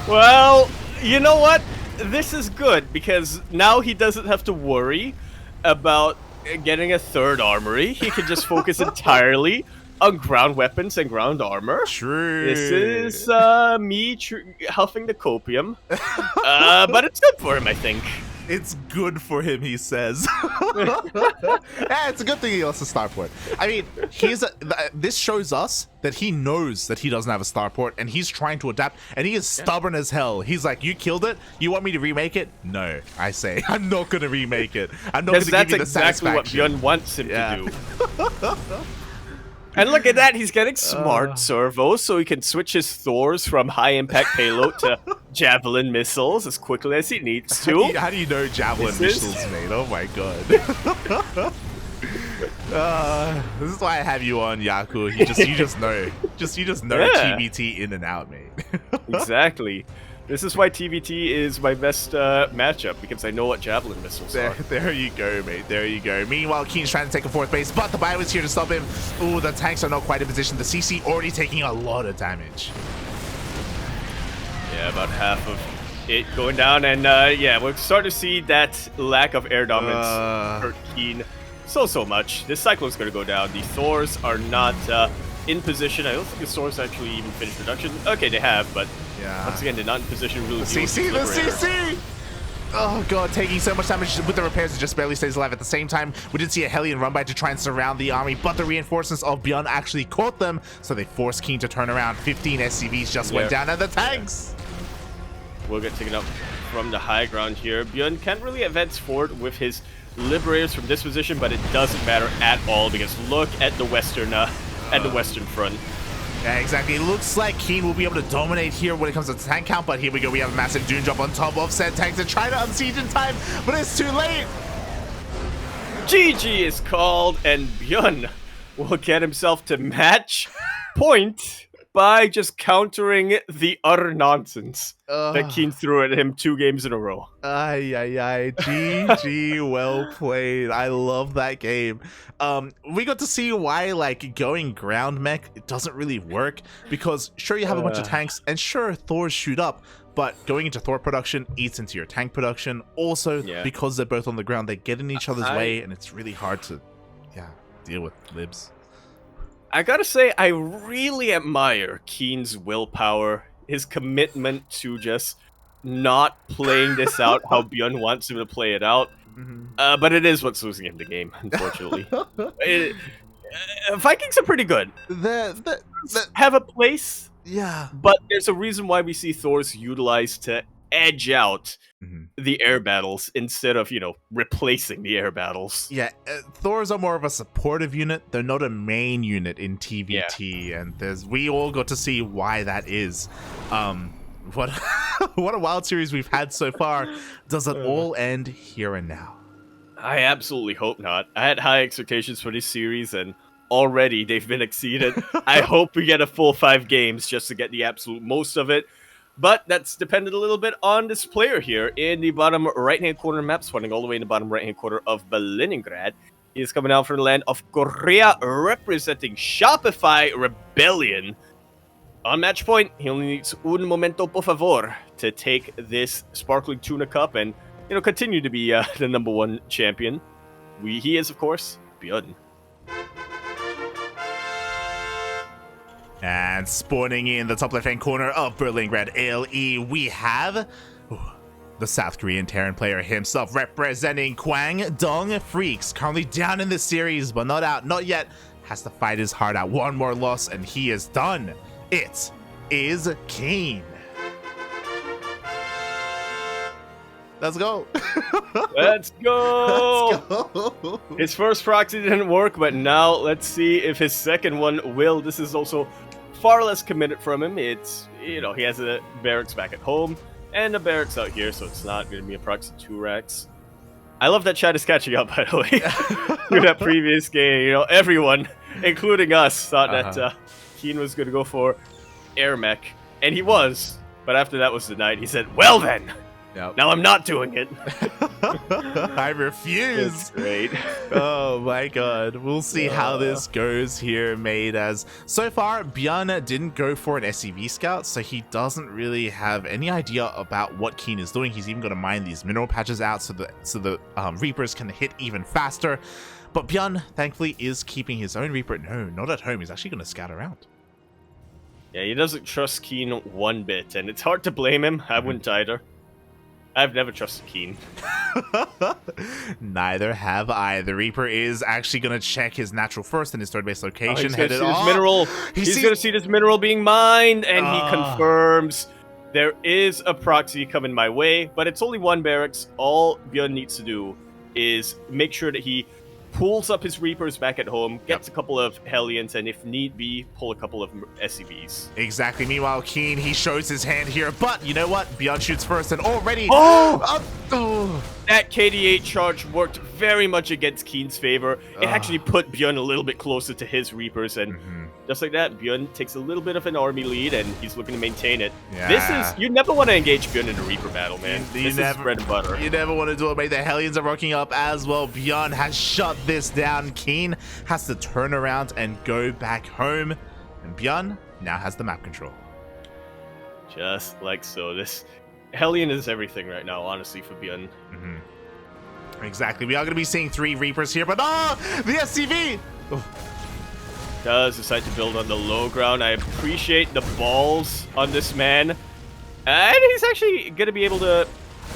Well, you know what? This is good, because now he doesn't have to worry about getting a third armory. He can just focus entirely on ground weapons and ground armor. True. This is me huffing the copium. But it's good for him, I think. It's good for him, he says. Yeah, it's a good thing he lost a starport. I mean, this shows us that he knows that he doesn't have a starport, and he's trying to adapt, and he is stubborn as hell. He's like, you killed it? You want me to remake it? No, I say, I'm not going to remake it. I'm not going to give you the satisfaction. That's exactly what ByuN wants him to do. And look at that, he's getting smart servos, so he can switch his Thors from high-impact payload to javelin missiles as quickly as he needs to. How do you know javelin missiles, mate? Oh my god. This is why I have you on, Yaku. You just know. You just know TvT in and out, mate. Exactly. This is why TvT is my best matchup, because I know what javelin missiles are. There you go, mate. There you go. Meanwhile, KeeN's trying to take a fourth base, but the ByuN is here to stop him. Ooh, the tanks are not quite in position. The CC already taking a lot of damage. Yeah, about half of it going down, and yeah, we're starting to see that lack of air dominance hurt KeeN so much. This Cyclone's going to go down. The Thors are not in position. I don't think the Thors actually even finished production. Okay, they have, but once again, they're not in position to really deal with CC, the CC! Oh god, taking so much damage with the repairs, it just barely stays alive. At the same time, we did see a Hellion run by to try and surround the army, but the reinforcements of ByuN actually caught them, so they forced KeeN to turn around. 15 SCVs just went down, and the tanks! Will get taken up from the high ground here. ByuN can't really advance forward with his Liberators from this position, but it doesn't matter at all, because look at the western front. Yeah, exactly. It looks like KeeN will be able to dominate here when it comes to tank count, but here we go. We have a massive Dune drop on top of said tanks and try to unsiege in time, but it's too late. GG is called, and ByuN will get himself to match point by just countering the utter nonsense that KeeN threw at him 2 games in a row. GG, well played. I love that game. We got to see why, like, going ground mech, it doesn't really work, because sure, you have a bunch of tanks, and sure, Thors shoot up, but going into Thor production eats into your tank production. Also, because they're both on the ground, they get in each other's way, and it's really hard to, deal with libs. I gotta say, I really admire KeeN's willpower, his commitment to just not playing this out how ByuN wants him to play it out. But it is what's losing him the game, unfortunately. Vikings are pretty good. They have a place, yeah, but there's a reason why we see Thors utilized to edge out the air battles instead of, replacing the air battles. Yeah, Thors are more of a supportive unit. They're not a main unit in TvT, and we all got to see why that is. What what a wild series we've had so far. Does it all end here and now? I absolutely hope not. I had high expectations for this series, and already they've been exceeded. I hope we get a full 5 games just to get the absolute most of it. But that's dependent a little bit on this player here in the bottom right-hand corner map, spawning all the way in the bottom right-hand corner of Kaliningrad. He is coming out from the land of Korea, representing Shopify Rebellion. On match point, he only needs un momento por favor to take this Sparkling Tuna Cup and, continue to be the #1 champion. He is, of course, ByuN. And spawning in the top left-hand corner of Berlingrad ALE, we have the South Korean Terran player himself, representing Kwangdong Freaks, currently down in this series, but not out, not yet. Has to fight his heart out. One more loss, and he is done. It is KeeN. Let's go. Let's go. Let's go. His first proxy didn't work, but now let's see if his second one will. This is also far less committed from him. It's, he has a barracks back at home and a barracks out here, so it's not going to be a proxy 2 racks. I love that chat is catching up, by the way, to that previous game. Everyone, including us, thought that KeeN was going to go for air mech, and he was, but after that was denied, he said, well then, now I'm not doing it. I refuse. That's great. Oh my god. We'll see how this goes here, mate, as so far ByuN didn't go for an SCV scout, so he doesn't really have any idea about what KeeN is doing. He's even going to mine these mineral patches out so the Reapers can hit even faster. But ByuN, thankfully, is keeping his own Reaper. No, not at home. He's actually going to scout around. Yeah, he doesn't trust KeeN one bit, and it's hard to blame him. I wouldn't either. I've never trusted KeeN. Neither have I. The Reaper is actually going to check his natural first and his third base location. He's going to see this mineral. He's going to see this mineral being mined, and he confirms there is a proxy coming my way, but it's only 1 barracks. All ByuN needs to do is make sure that he pulls up his Reapers back at home, gets a couple of Hellions, and if need be, pull a couple of SCVs. Exactly. Meanwhile, KeeN, he shows his hand here, but you know what? ByuN shoots first, and already... That KDA charge worked very much against KeeN's favor. It actually put ByuN a little bit closer to his Reapers, and Just like that, ByuN takes a little bit of an army lead, and he's looking to maintain it. Yeah. This is... You never want to engage ByuN in a Reaper battle, man. You This never, is bread and butter. You never want to do it, mate. The Hellions are rocking up as well. ByuN has shut this down. KeeN has to turn around and go back home. And ByuN now has the map control. Just like so. This Hellion is everything right now, honestly, for ByuN. Exactly. We are going to be seeing 3 Reapers here, but the SCV! Oh. Does decide to build on the low ground. I appreciate the balls on this man. And he's actually going to be able to...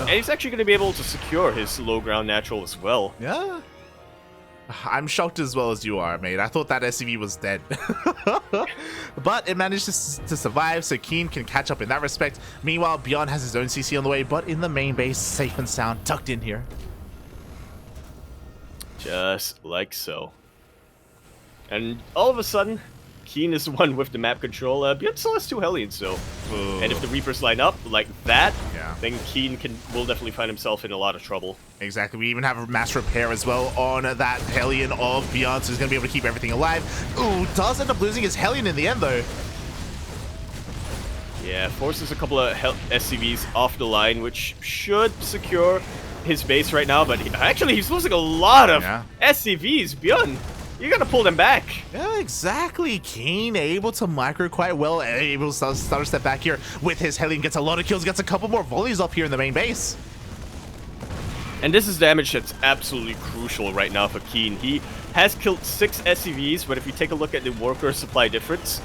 And he's actually going to be able to secure his low ground natural as well. Yeah. I'm shocked as well as you are, mate. I thought that SCV was dead. But it managed to survive, so KeeN can catch up in that respect. Meanwhile, ByuN has his own CC on the way, but in the main base, safe and sound, tucked in here. Just like so. And all of a sudden, KeeN is the one with the map control. ByuN still has 2 Hellions, so... Ooh. And if the Reapers line up like that, Yeah. then KeeN will definitely find himself in a lot of trouble. Exactly. We even have a mass repair as well on that Hellion of ByuN, so he's going to be able to keep everything alive. Ooh, does end up losing his Hellion in the end, though. Yeah, forces a couple of SCVs off the line, which should secure his base right now, but actually he's losing a lot of SCVs. ByuN, you gotta pull them back. Yeah, exactly. KeeN able to micro quite well, able to start a step back here with his Hellion, gets a lot of kills, gets a couple more volleys up here in the main base. And this is damage that's absolutely crucial right now for KeeN. He has killed 6 SCVs, but if you take a look at the worker supply difference,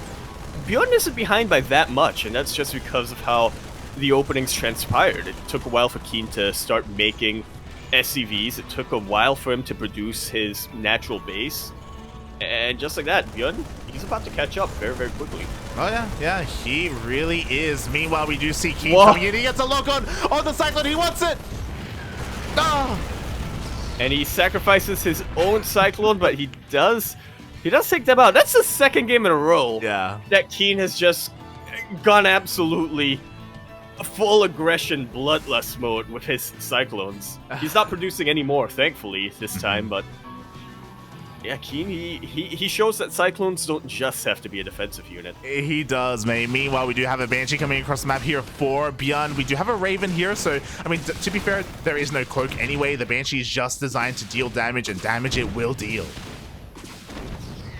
ByuN isn't behind by that much, and that's just because of how the openings transpired. It took a while for KeeN to start making SCVs. It took a while for him to produce his natural base. And just like that, ByuN, he's about to catch up very, very quickly. Oh, yeah, he really is. Meanwhile, we do see KeeN Whoa. coming in. He gets a lock on the Cyclone. He wants it. Oh. And he sacrifices his own Cyclone, but he does take them out. That's the 2nd game in a row that KeeN has just gone absolutely full aggression bloodlust mode with his Cyclones. He's not producing any more, thankfully, this time, but yeah, KeeN, he shows that Cyclones don't just have to be a defensive unit. He does, mate. Meanwhile, we do have a Banshee coming across the map here for ByuN. We do have a Raven here, so, I mean, to be fair, there is no cloak anyway. The Banshee is just designed to deal damage, and damage it will deal.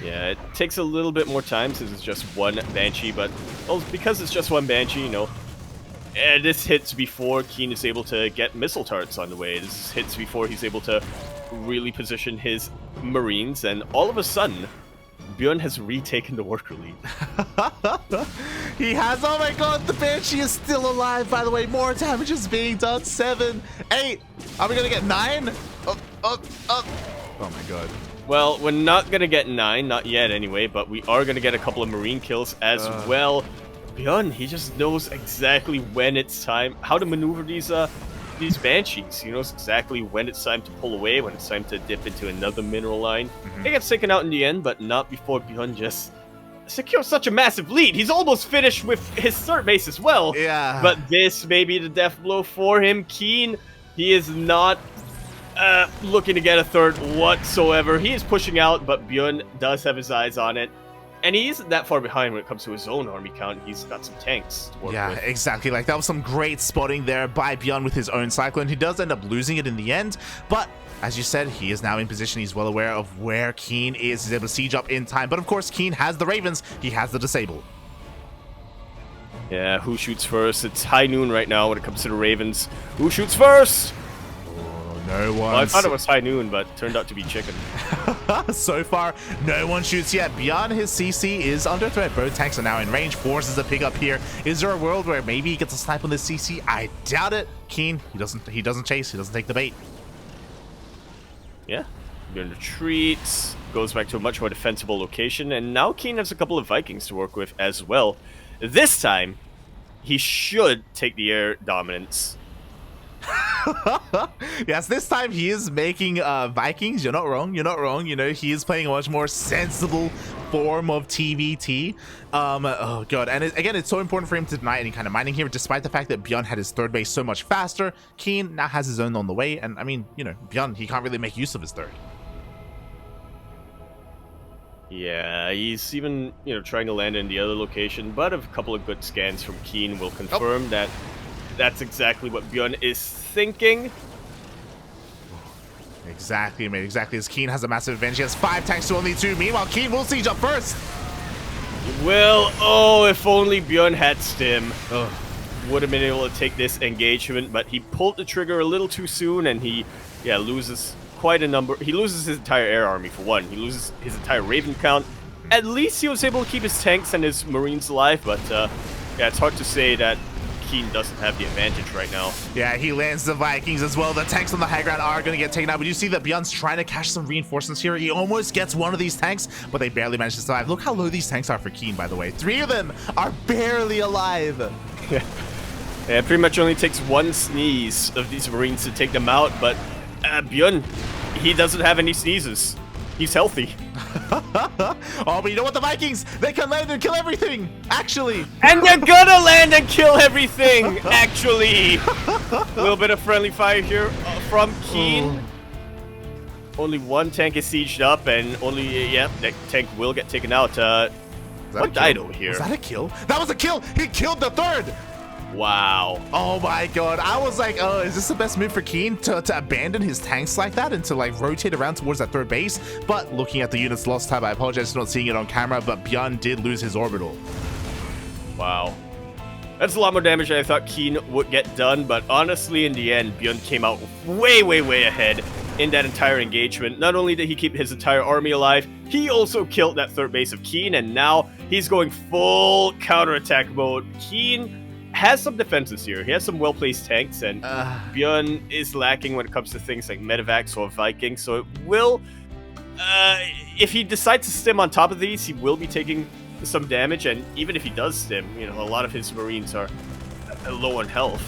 Yeah, it takes a little bit more time since it's just one Banshee, but well, because it's just one Banshee, you know, this hits before KeeN is able to get missile turrets on the way. This hits before he's able to really position his Marines, and all of a sudden, ByuN has retaken the worker lead. He has. Oh my god, the Banshee is still alive, by the way. More damage is being done. 7, 8. Are we gonna get 9? Oh my god. Well, we're not gonna get 9, not yet anyway, but we are gonna get a couple of Marine kills as well. ByuN, he just knows exactly when it's time, how to maneuver these Banshees. He knows exactly when it's time to pull away, when it's time to dip into another mineral line. He gets taken out in the end, but not before ByuN just secures such a massive lead. He's almost finished with his third base as well. Yeah. But this may be the death blow for him. KeeN, he is not looking to get a third whatsoever. He is pushing out, but ByuN does have his eyes on it. And he isn't that far behind when it comes to his own army count. He's got some tanks to work with. Exactly. Like, that was some great spotting there by ByuN with his own Cyclone. He does end up losing it in the end, but as you said, he is now in position. He's well aware of where KeeN is. He's able to siege up in time. But of course, KeeN has the Ravens. He has the Disable. Yeah, who shoots first? It's high noon right now when it comes to the Ravens. Who shoots first? No one. Well, I thought it was high noon, but turned out to be chicken. So far, no one shoots yet. ByuN, his CC is under threat. Both tanks are now in range. Forces a pick up here. Is there a world where maybe he gets a snipe on this CC? I doubt it. KeeN, he doesn't chase. He doesn't take the bait. Yeah. ByuN retreats, goes back to a much more defensible location, and now KeeN has a couple of Vikings to work with as well. This time, he should take the air dominance. Yes, this time he is making Vikings. You're not wrong. You're not wrong. You know, he is playing a much more sensible form of TvT. Oh god, and again, it's so important for him to deny any kind of mining here, despite the fact that ByuN had his third base so much faster. KeeN now has his own on the way, and I mean, you know, ByuN, he can't really make use of his third. Yeah, he's even, trying to land in the other location, but a couple of good scans from KeeN will confirm that that's exactly what ByuN is thinking. Exactly, mate. Exactly. As KeeN has a massive advantage. He has 5 tanks to only 2. Meanwhile, KeeN will siege up first. Well, oh, if only ByuN had Stim. Would have been able to take this engagement, but he pulled the trigger a little too soon, and he, loses quite a number. He loses his entire air army, for one. He loses his entire Raven count. At least he was able to keep his tanks and his Marines alive, but, it's hard to say that KeeN doesn't have the advantage right now. Yeah, he lands the Vikings as well. The tanks on the high ground are going to get taken out. But you see that ByuN's trying to cash some reinforcements here. He almost gets one of these tanks, but they barely manage to survive. Look how low these tanks are for KeeN, by the way. 3 of them are barely alive. Yeah, it pretty much only takes one sneeze of these Marines to take them out, but ByuN, he doesn't have any sneezes. He's healthy. Oh, but you know what? The Vikings, they can land and kill everything, actually. And they're gonna land and kill everything, actually. A little bit of friendly fire here from KeeN. Only one tank is sieged up, and only, that tank will get taken out. What died over here? Was that a kill? That was a kill! He killed the 3rd! Wow. Oh my god. I was like, oh, is this the best move for KeeN to abandon his tanks like that and to like rotate around towards that 3rd base? But looking at the units lost tab, I apologize for not seeing it on camera, but ByuN did lose his orbital. Wow. That's a lot more damage than I thought KeeN would get done, but honestly, in the end, ByuN came out way, way, way ahead in that entire engagement. Not only did he keep his entire army alive, he also killed that 3rd base of KeeN, and now he's going full counterattack mode. KeeN has some defenses here. He has some well-placed tanks, and ByuN is lacking when it comes to things like Medivacs or Vikings, so it will... if he decides to stim on top of these, he will be taking some damage, and even if he does stim, a lot of his Marines are low on health.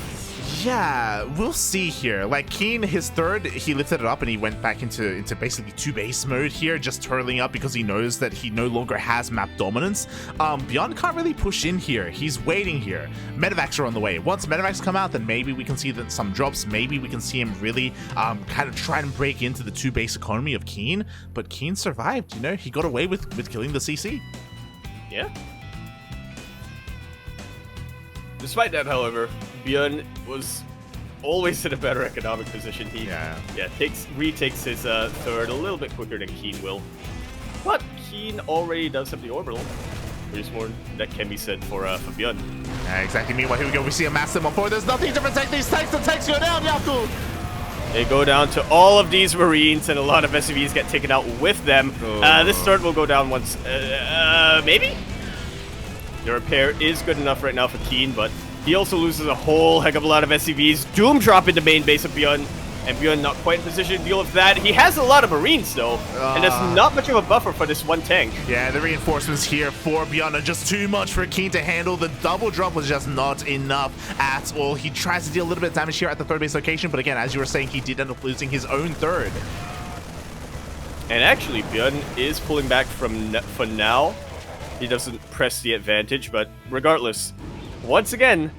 Yeah, we'll see here. Like KeeN, his 3rd, he lifted it up and he went back into basically 2 base mode here, just turtling up because he knows that he no longer has map dominance. ByuN can't really push in here. He's waiting here. Medivacs are on the way. Once Medivacs come out, then maybe we can see that some drops. Maybe we can see him really kind of try and break into the 2 base economy of KeeN. But KeeN survived. He got away with killing the CC. Yeah. Despite that, however, ByuN was always in a better economic position. He retakes his 3rd a little bit quicker than KeeN will. But KeeN already does have the orbital. There's more that can be said for ByuN. Exactly. Meanwhile, here we go. We see a massive on 4. There's nothing to protect these tanks. The tanks go down, Yaku! They go down to all of these Marines, and a lot of SCVs get taken out with them. This 3rd will go down once. Maybe? The repair is good enough right now for KeeN, but he also loses a whole heck of a lot of SCVs. Doom drop in the main base of ByuN, and ByuN not quite in position to deal with that. He has a lot of Marines, though, and there's not much of a buffer for this one tank. Yeah, the reinforcements here for ByuN are just too much for KeeN to handle. The double drop was just not enough at all. He tries to deal a little bit of damage here at the 3rd base location, but again, as you were saying, he did end up losing his own 3rd. And actually, ByuN is pulling back for now. He doesn't press the advantage, but regardless, once again,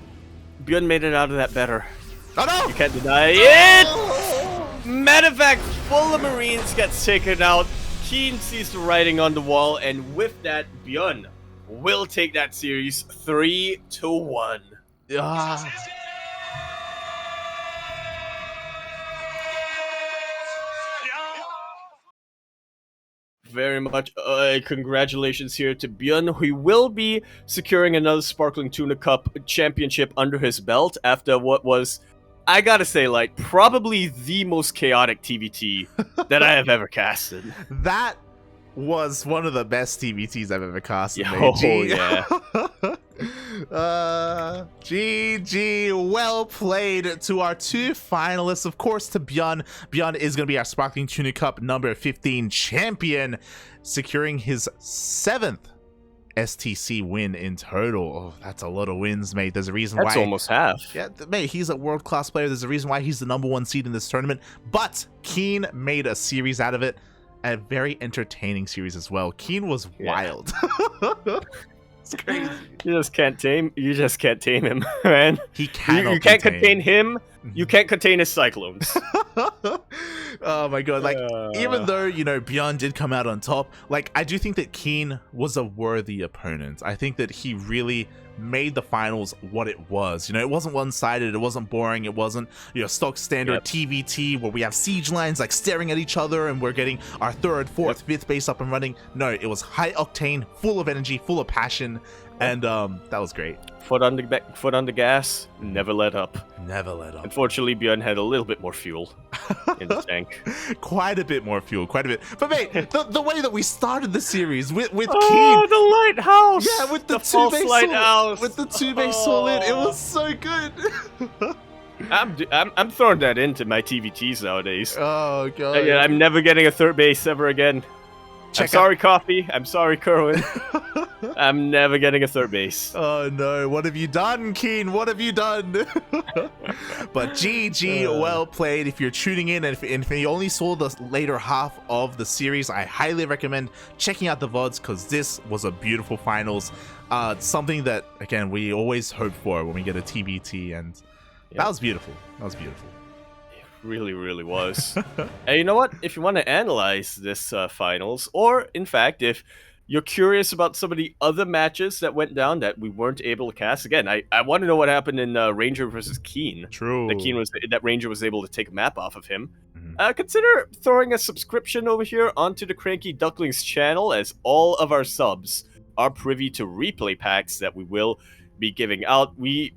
ByuN made it out of that better. Oh no! You can't deny it! Medivac full of Marines gets taken out. KeeN sees the writing on the wall, and with that, ByuN will take that series 3-1. Very much congratulations here to ByuN, who will be securing another Sparkling Tuna Cup championship under his belt after what was, I gotta say, like, probably the most chaotic TvT that I have ever casted. That was one of the best TvTs I've ever casted. Yeah. GG, well played to our 2 finalists. Of course, to ByuN. ByuN is going to be our Sparkling Tuna Cup number 15 champion, securing his 7th STC win in total. Oh, that's a lot of wins, mate. There's a reason why. That's almost half. Yeah, mate, he's a world-class player. There's a reason why he's the #1 seed in this tournament. But KeeN made a series out of it. A very entertaining series as well. KeeN was wild. It's crazy. You just can't tame him, man. He cannot. You can't contain him. You can't contain his cyclones. Oh my god, like even though, you know, ByuN did come out on top, like I do think that KeeN was a worthy opponent. I think that he really made the finals what it was. You know, it wasn't one-sided, it wasn't boring, it wasn't, you know, stock standard TvT where we have siege lines like staring at each other and we're getting our third, fourth, fifth base up and running. No, it was high octane, full of energy, full of passion, and that was great. Foot on the gas, never let up. Never let up. Unfortunately, ByuN had a little bit more fuel in the tank. Quite a bit more fuel, quite a bit. But mate, the way that we started the series with KeeN, the lighthouse! yeah, with the false two-base lighthouse! with the two-base all in, it was so good. I'm throwing that into my TvTs nowadays. Oh god. Yeah, I'm never getting a third base ever again. I'm sorry, Coffee. I'm sorry, Kerwin. I'm never getting a third base. Oh no, what have you done, KeeN? What have you done? But GG, well played. If you're tuning in and if you only saw the later half of the series, I highly recommend checking out the VODs because this was a beautiful finals. Something that, again, we always hope for when we get a TvT, and that was beautiful. That was beautiful. Really, really was. And you know what? If you want to analyze this finals, or in fact, if you're curious about some of the other matches that went down that we weren't able to cast, again, I want to know what happened in Ranger versus KeeN. True. That Ranger was able to take a map off of him. Consider throwing a subscription over here onto the Cranky Ducklings channel, as all of our subs are privy to replay packs that we will be giving out. We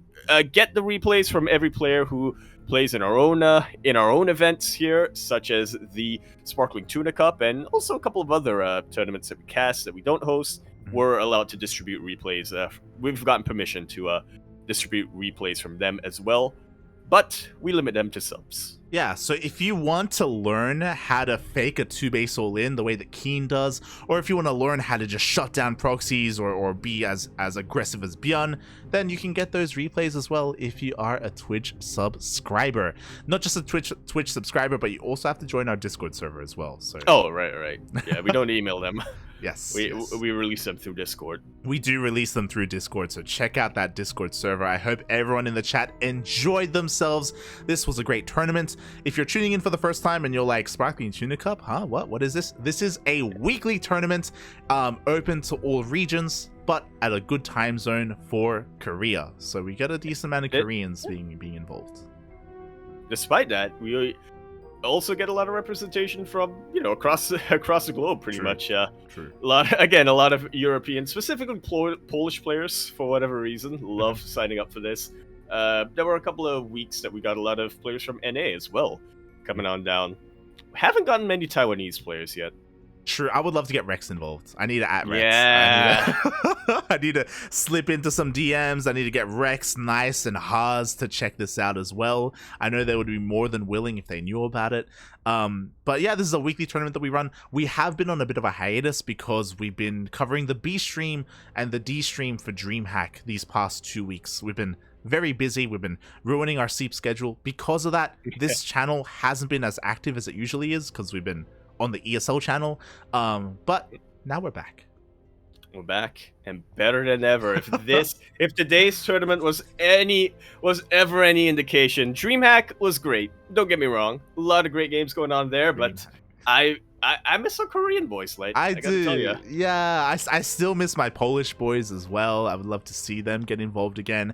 get the replays from every player who plays in our own events here, such as the Sparkling Tuna Cup, and also a couple of other tournaments that we cast that we don't host. We're allowed to distribute replays. We've gotten permission to distribute replays from them as well, but we limit them to subs. Yeah, so if you want to learn how to fake a two-base all-in the way that KeeN does, or if you want to learn how to just shut down proxies or be as aggressive as ByuN, then you can get those replays as well if you are a Twitch subscriber. Not just a Twitch subscriber, but you also have to join our Discord server as well. So Oh, right. Yeah, we don't email them. yes, We release them through Discord. We do release them through Discord, so check out that Discord server. I hope everyone in the chat enjoyed themselves. This was a great tournament. If you're tuning in for the first time and you're like, Sparkling Tuna Cup? Huh? What is this? This is a weekly tournament open to all regions, but at a good time zone for Korea. So we got a decent amount of Koreans being involved. Despite that, we also get a lot of representation from, you know, across the globe, pretty much. True. A lot of European, specifically Polish players, for whatever reason, love signing up for this. There were a couple of weeks that we got a lot of players from NA as well coming on down. Haven't gotten many Taiwanese players yet. True, I would love to get Rex involved. I need to add Rex. Yeah. I need to slip into some DMs. I need to get Rex, Nice, and Haas to check this out as well. I know they would be more than willing if they knew about it. But yeah, this is a weekly tournament that we run. We have been on a bit of a hiatus because we've been covering the B stream and the D stream for DreamHack these past 2 weeks. We've been very busy. We've been ruining our sleep schedule. Because of that, this channel hasn't been as active as it usually is because we've been on the ESL channel, but now we're back. We're back and better than ever. If today's tournament was ever any indication, DreamHack was great. Don't get me wrong, a lot of great games going on there, but I miss our Korean boys, like I gotta tell ya. Yeah, I still miss my Polish boys as well. I would love to see them get involved again.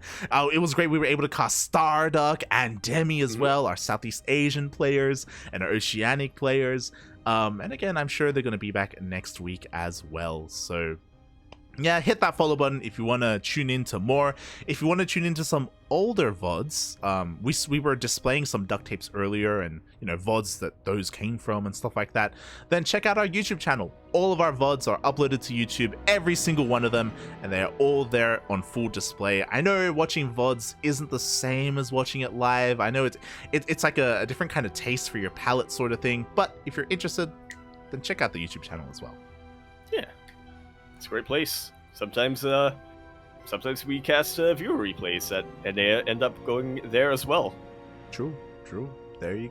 It was great. We were able to cast Starduck and Demi as well, our Southeast Asian players and our Oceanic players. And again, I'm sure they're going to be back next week as well. So yeah, hit that follow button if you want to tune into more. If you want to tune into some older VODs, we were displaying some duct tapes earlier and, you know, VODs that those came from and stuff like that. Then check out our YouTube channel. All of our VODs are uploaded to YouTube, every single one of them, and they are all there on full display. I know watching VODs isn't the same as watching it live. I know it's like a different kind of taste for your palate sort of thing, but if you're interested, then check out the YouTube channel as well. Yeah. It's a great place. Sometimes we cast viewer replays and they end up going there as well. True. There you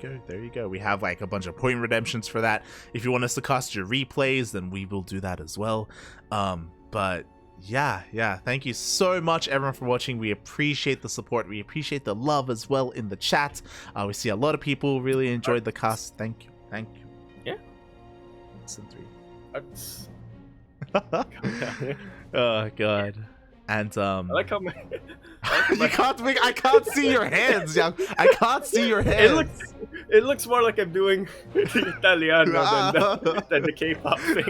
go. We have like a bunch of point redemptions for that. If you want us to cast your replays, then we will do that as well. But yeah, thank you so much everyone for watching. We appreciate the support. We appreciate the love as well in the chat. We see a lot of people really enjoyed the cast. Thank you. Thank you. Yeah. Listen, 3. That's- Oh god. And I like how my, you can't make. I can't see your hands, young. I can't see your hands. it looks more like I'm doing the Italiano than the K-pop thing.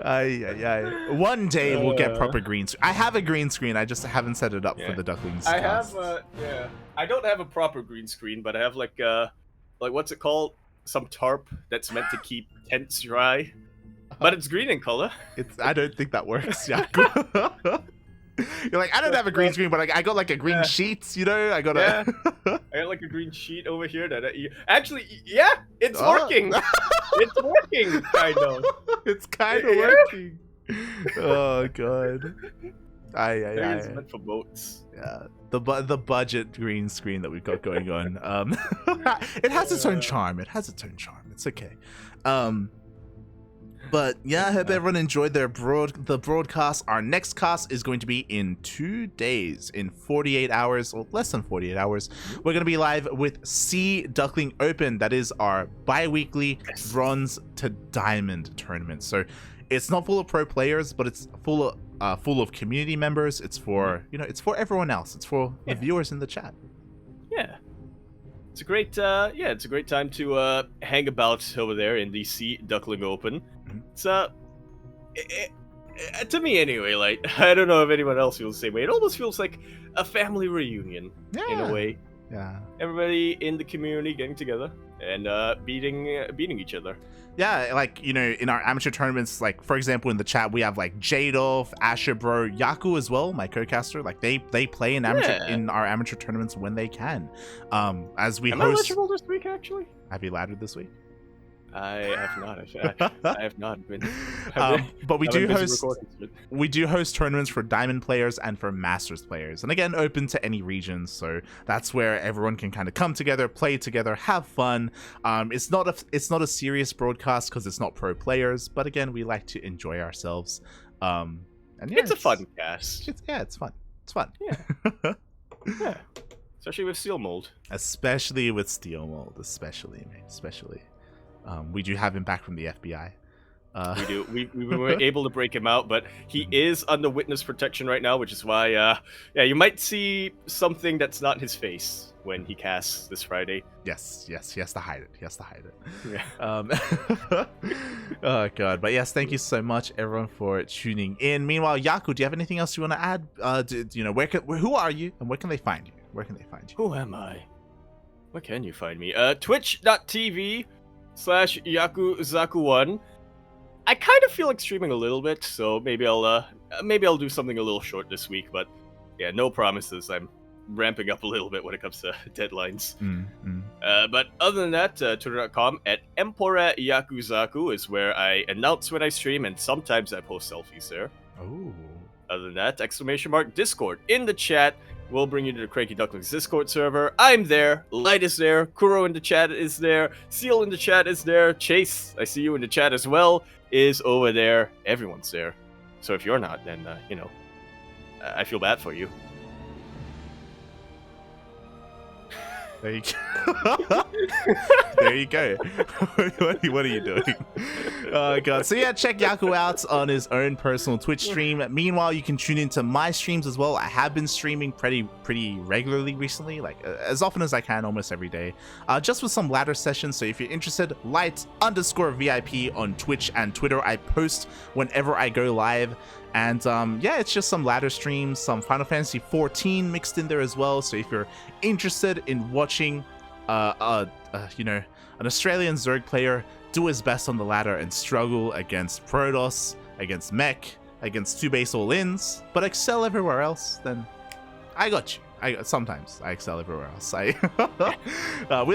Ay. One day we'll get proper green screen. I have a green screen. I just haven't set it up for the Ducklings. I cast. have I don't have a proper green screen, but I have like what's it called? Some tarp that's meant to keep tents dry. But it's green in color. I don't think that works, yeah. You're like, I don't have a green screen, but I got like a green sheet, you know? I got I got like a green sheet over here that actually, yeah, it's working. It's working, kind of. It's kind of working. Oh god. It's meant for boats. Yeah, the budget green screen that we've got going on. It has its own charm. It has its own charm. It's okay. But yeah, I hope everyone enjoyed the broadcast. Our next cast is going to be in 2 days, in 48 hours, or less than 48 hours. We're going to be live with Sea Duckling Open. That is our bi-weekly bronze to diamond tournament. So it's not full of pro players, but it's full of community members. It's for, it's for everyone else. It's for the viewers in the chat. Yeah. It's a great time to hang about over there in the Sea Duckling Open. It's to me anyway, like, I don't know if anyone else feels the same way. It almost feels like a family reunion in a way. Yeah. Everybody in the community getting together and beating each other. Yeah, like, in our amateur tournaments, like, for example, in the chat, we have, like, Jadolf, Asher Bro, Yaku as well, my co-caster. Like, they play in our amateur tournaments when they can. As we Am host... I eligible this week, actually? Have you laddered this week? I have not. I have not been. But we do host tournaments for diamond players and for masters players, and again, open to any regions. So that's where everyone can kind of come together, play together, have fun. It's not a serious broadcast because it's not pro players, but again, we like to enjoy ourselves. And yeah, it's a fun cast. It's fun. It's fun. Yeah. Yeah. Especially with steel mold. Especially with steel mold. Especially. We do have him back from the FBI. We do. We were able to break him out, but he is under witness protection right now, which is why, you might see something that's not his face when he casts this Friday. Yes, he has to hide it. Yeah. Oh god, but yes, thank you so much, everyone, for tuning in. Meanwhile, Yaku, do you have anything else you want to add? Who are you, and where can they find you? Who am I? Where can you find me? Twitch.tv/Yakuzaku1. I kind of feel like streaming a little bit, so maybe I'll do something a little short this week, but yeah, no promises. I'm ramping up a little bit when it comes to deadlines. But other than that, Twitter.com @EmperaYakuzaku is where I announce when I stream, and sometimes I post selfies there. Oh. Other than that, !Discord in the chat. We'll bring you to the Cranky Ducklings Discord server. I'm there. Light is there. Kuro in the chat is there. Seal in the chat is there. Chase, I see you in the chat as well, is over there. Everyone's there. So if you're not, then, I feel bad for you. There you go. There you go. What are you doing? Oh god. So yeah, check Yaku out on his own personal Twitch stream. Meanwhile, you can tune into my streams as well. I have been streaming pretty regularly recently, like as often as I can, almost every day. Just with some ladder sessions. So if you're interested, light_VIP on Twitch and Twitter. I post whenever I go live. And yeah, it's just some ladder streams, some Final Fantasy 14 mixed in there as well. So if you're interested in watching, an Australian Zerg player do his best on the ladder and struggle against Protoss, against Mech, against 2 base all-ins, but excel everywhere else, then I got you. Sometimes I excel everywhere else. We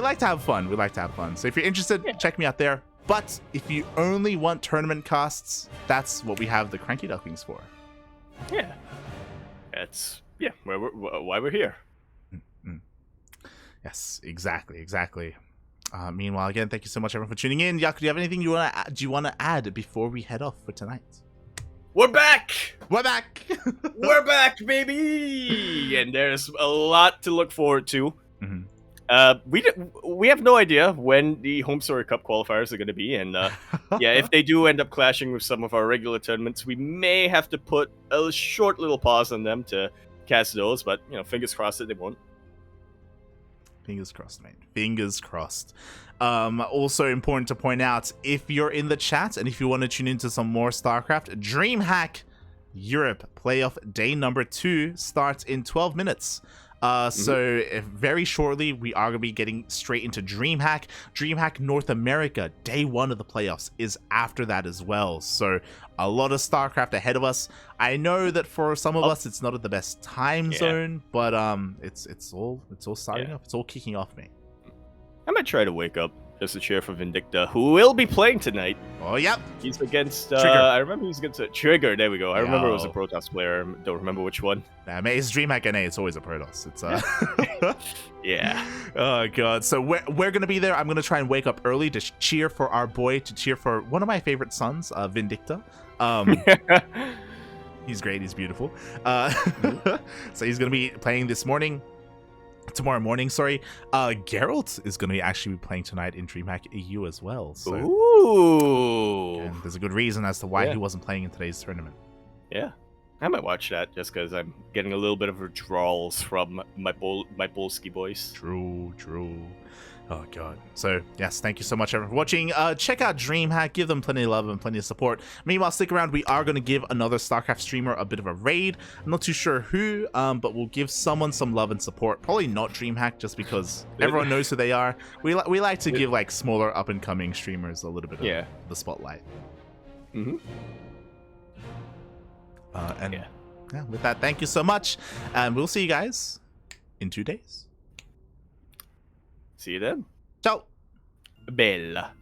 like to have fun. So if you're interested, check me out there. But if you only want tournament casts, that's what we have the Cranky Ducklings for. Yeah. That's, why we're here. Yes, exactly. Meanwhile, again, thank you so much, everyone, for tuning in. Yaku, do you have anything you want to add before we head off for tonight? We're back! We're back, baby! And there's a lot to look forward to. We have no idea when the Home Story Cup qualifiers are going to be, and yeah, if they do end up clashing with some of our regular tournaments, we may have to put a short little pause on them to cast those. But fingers crossed that they won't. Fingers crossed, mate. Fingers crossed. Also important to point out, if you're in the chat and if you want to tune into some more StarCraft, DreamHack Europe playoff day number 2 starts in 12 minutes. So very shortly, we are going to be getting straight into DreamHack. DreamHack North America, day 1 of the playoffs, is after that as well. So a lot of StarCraft ahead of us. I know that for some of us, it's not at the best time zone, but it's all starting up. It's all kicking off, mate. I might try to wake up just to cheer for Vindicta, who will be playing tonight. Oh, yep. He's against, Trigger. I remember he's against Trigger. There we go. I remember it was a Yo. Protoss player. I don't remember which one. Nah, mate, it's DreamHack NA. It's always a Protoss. It's Yeah. Oh god. So we're gonna be there. I'm gonna try and wake up early to cheer for our boy, to cheer for one of my favorite sons, Vindicta. He's great. He's beautiful. So he's gonna be playing tomorrow morning. Sorry. Geralt is gonna be actually playing tonight in DreamHack EU as well. So Ooh. and there's a good reason as to why he wasn't playing in today's tournament. Yeah. I might watch that just because I'm getting a little bit of withdrawals from my Polski voice. True. Oh god. So yes, thank you so much everyone for watching. Check out DreamHack, give them plenty of love and plenty of support. Meanwhile, stick around. We are going to give another StarCraft streamer a bit of a raid. I'm not too sure who, but we'll give someone some love and support. Probably not DreamHack, just because everyone knows who they are. We like to give like smaller up and coming streamers a little bit of the spotlight. With that, thank you so much, and we'll see you guys in 2 days. See you then. Ciao. Bella.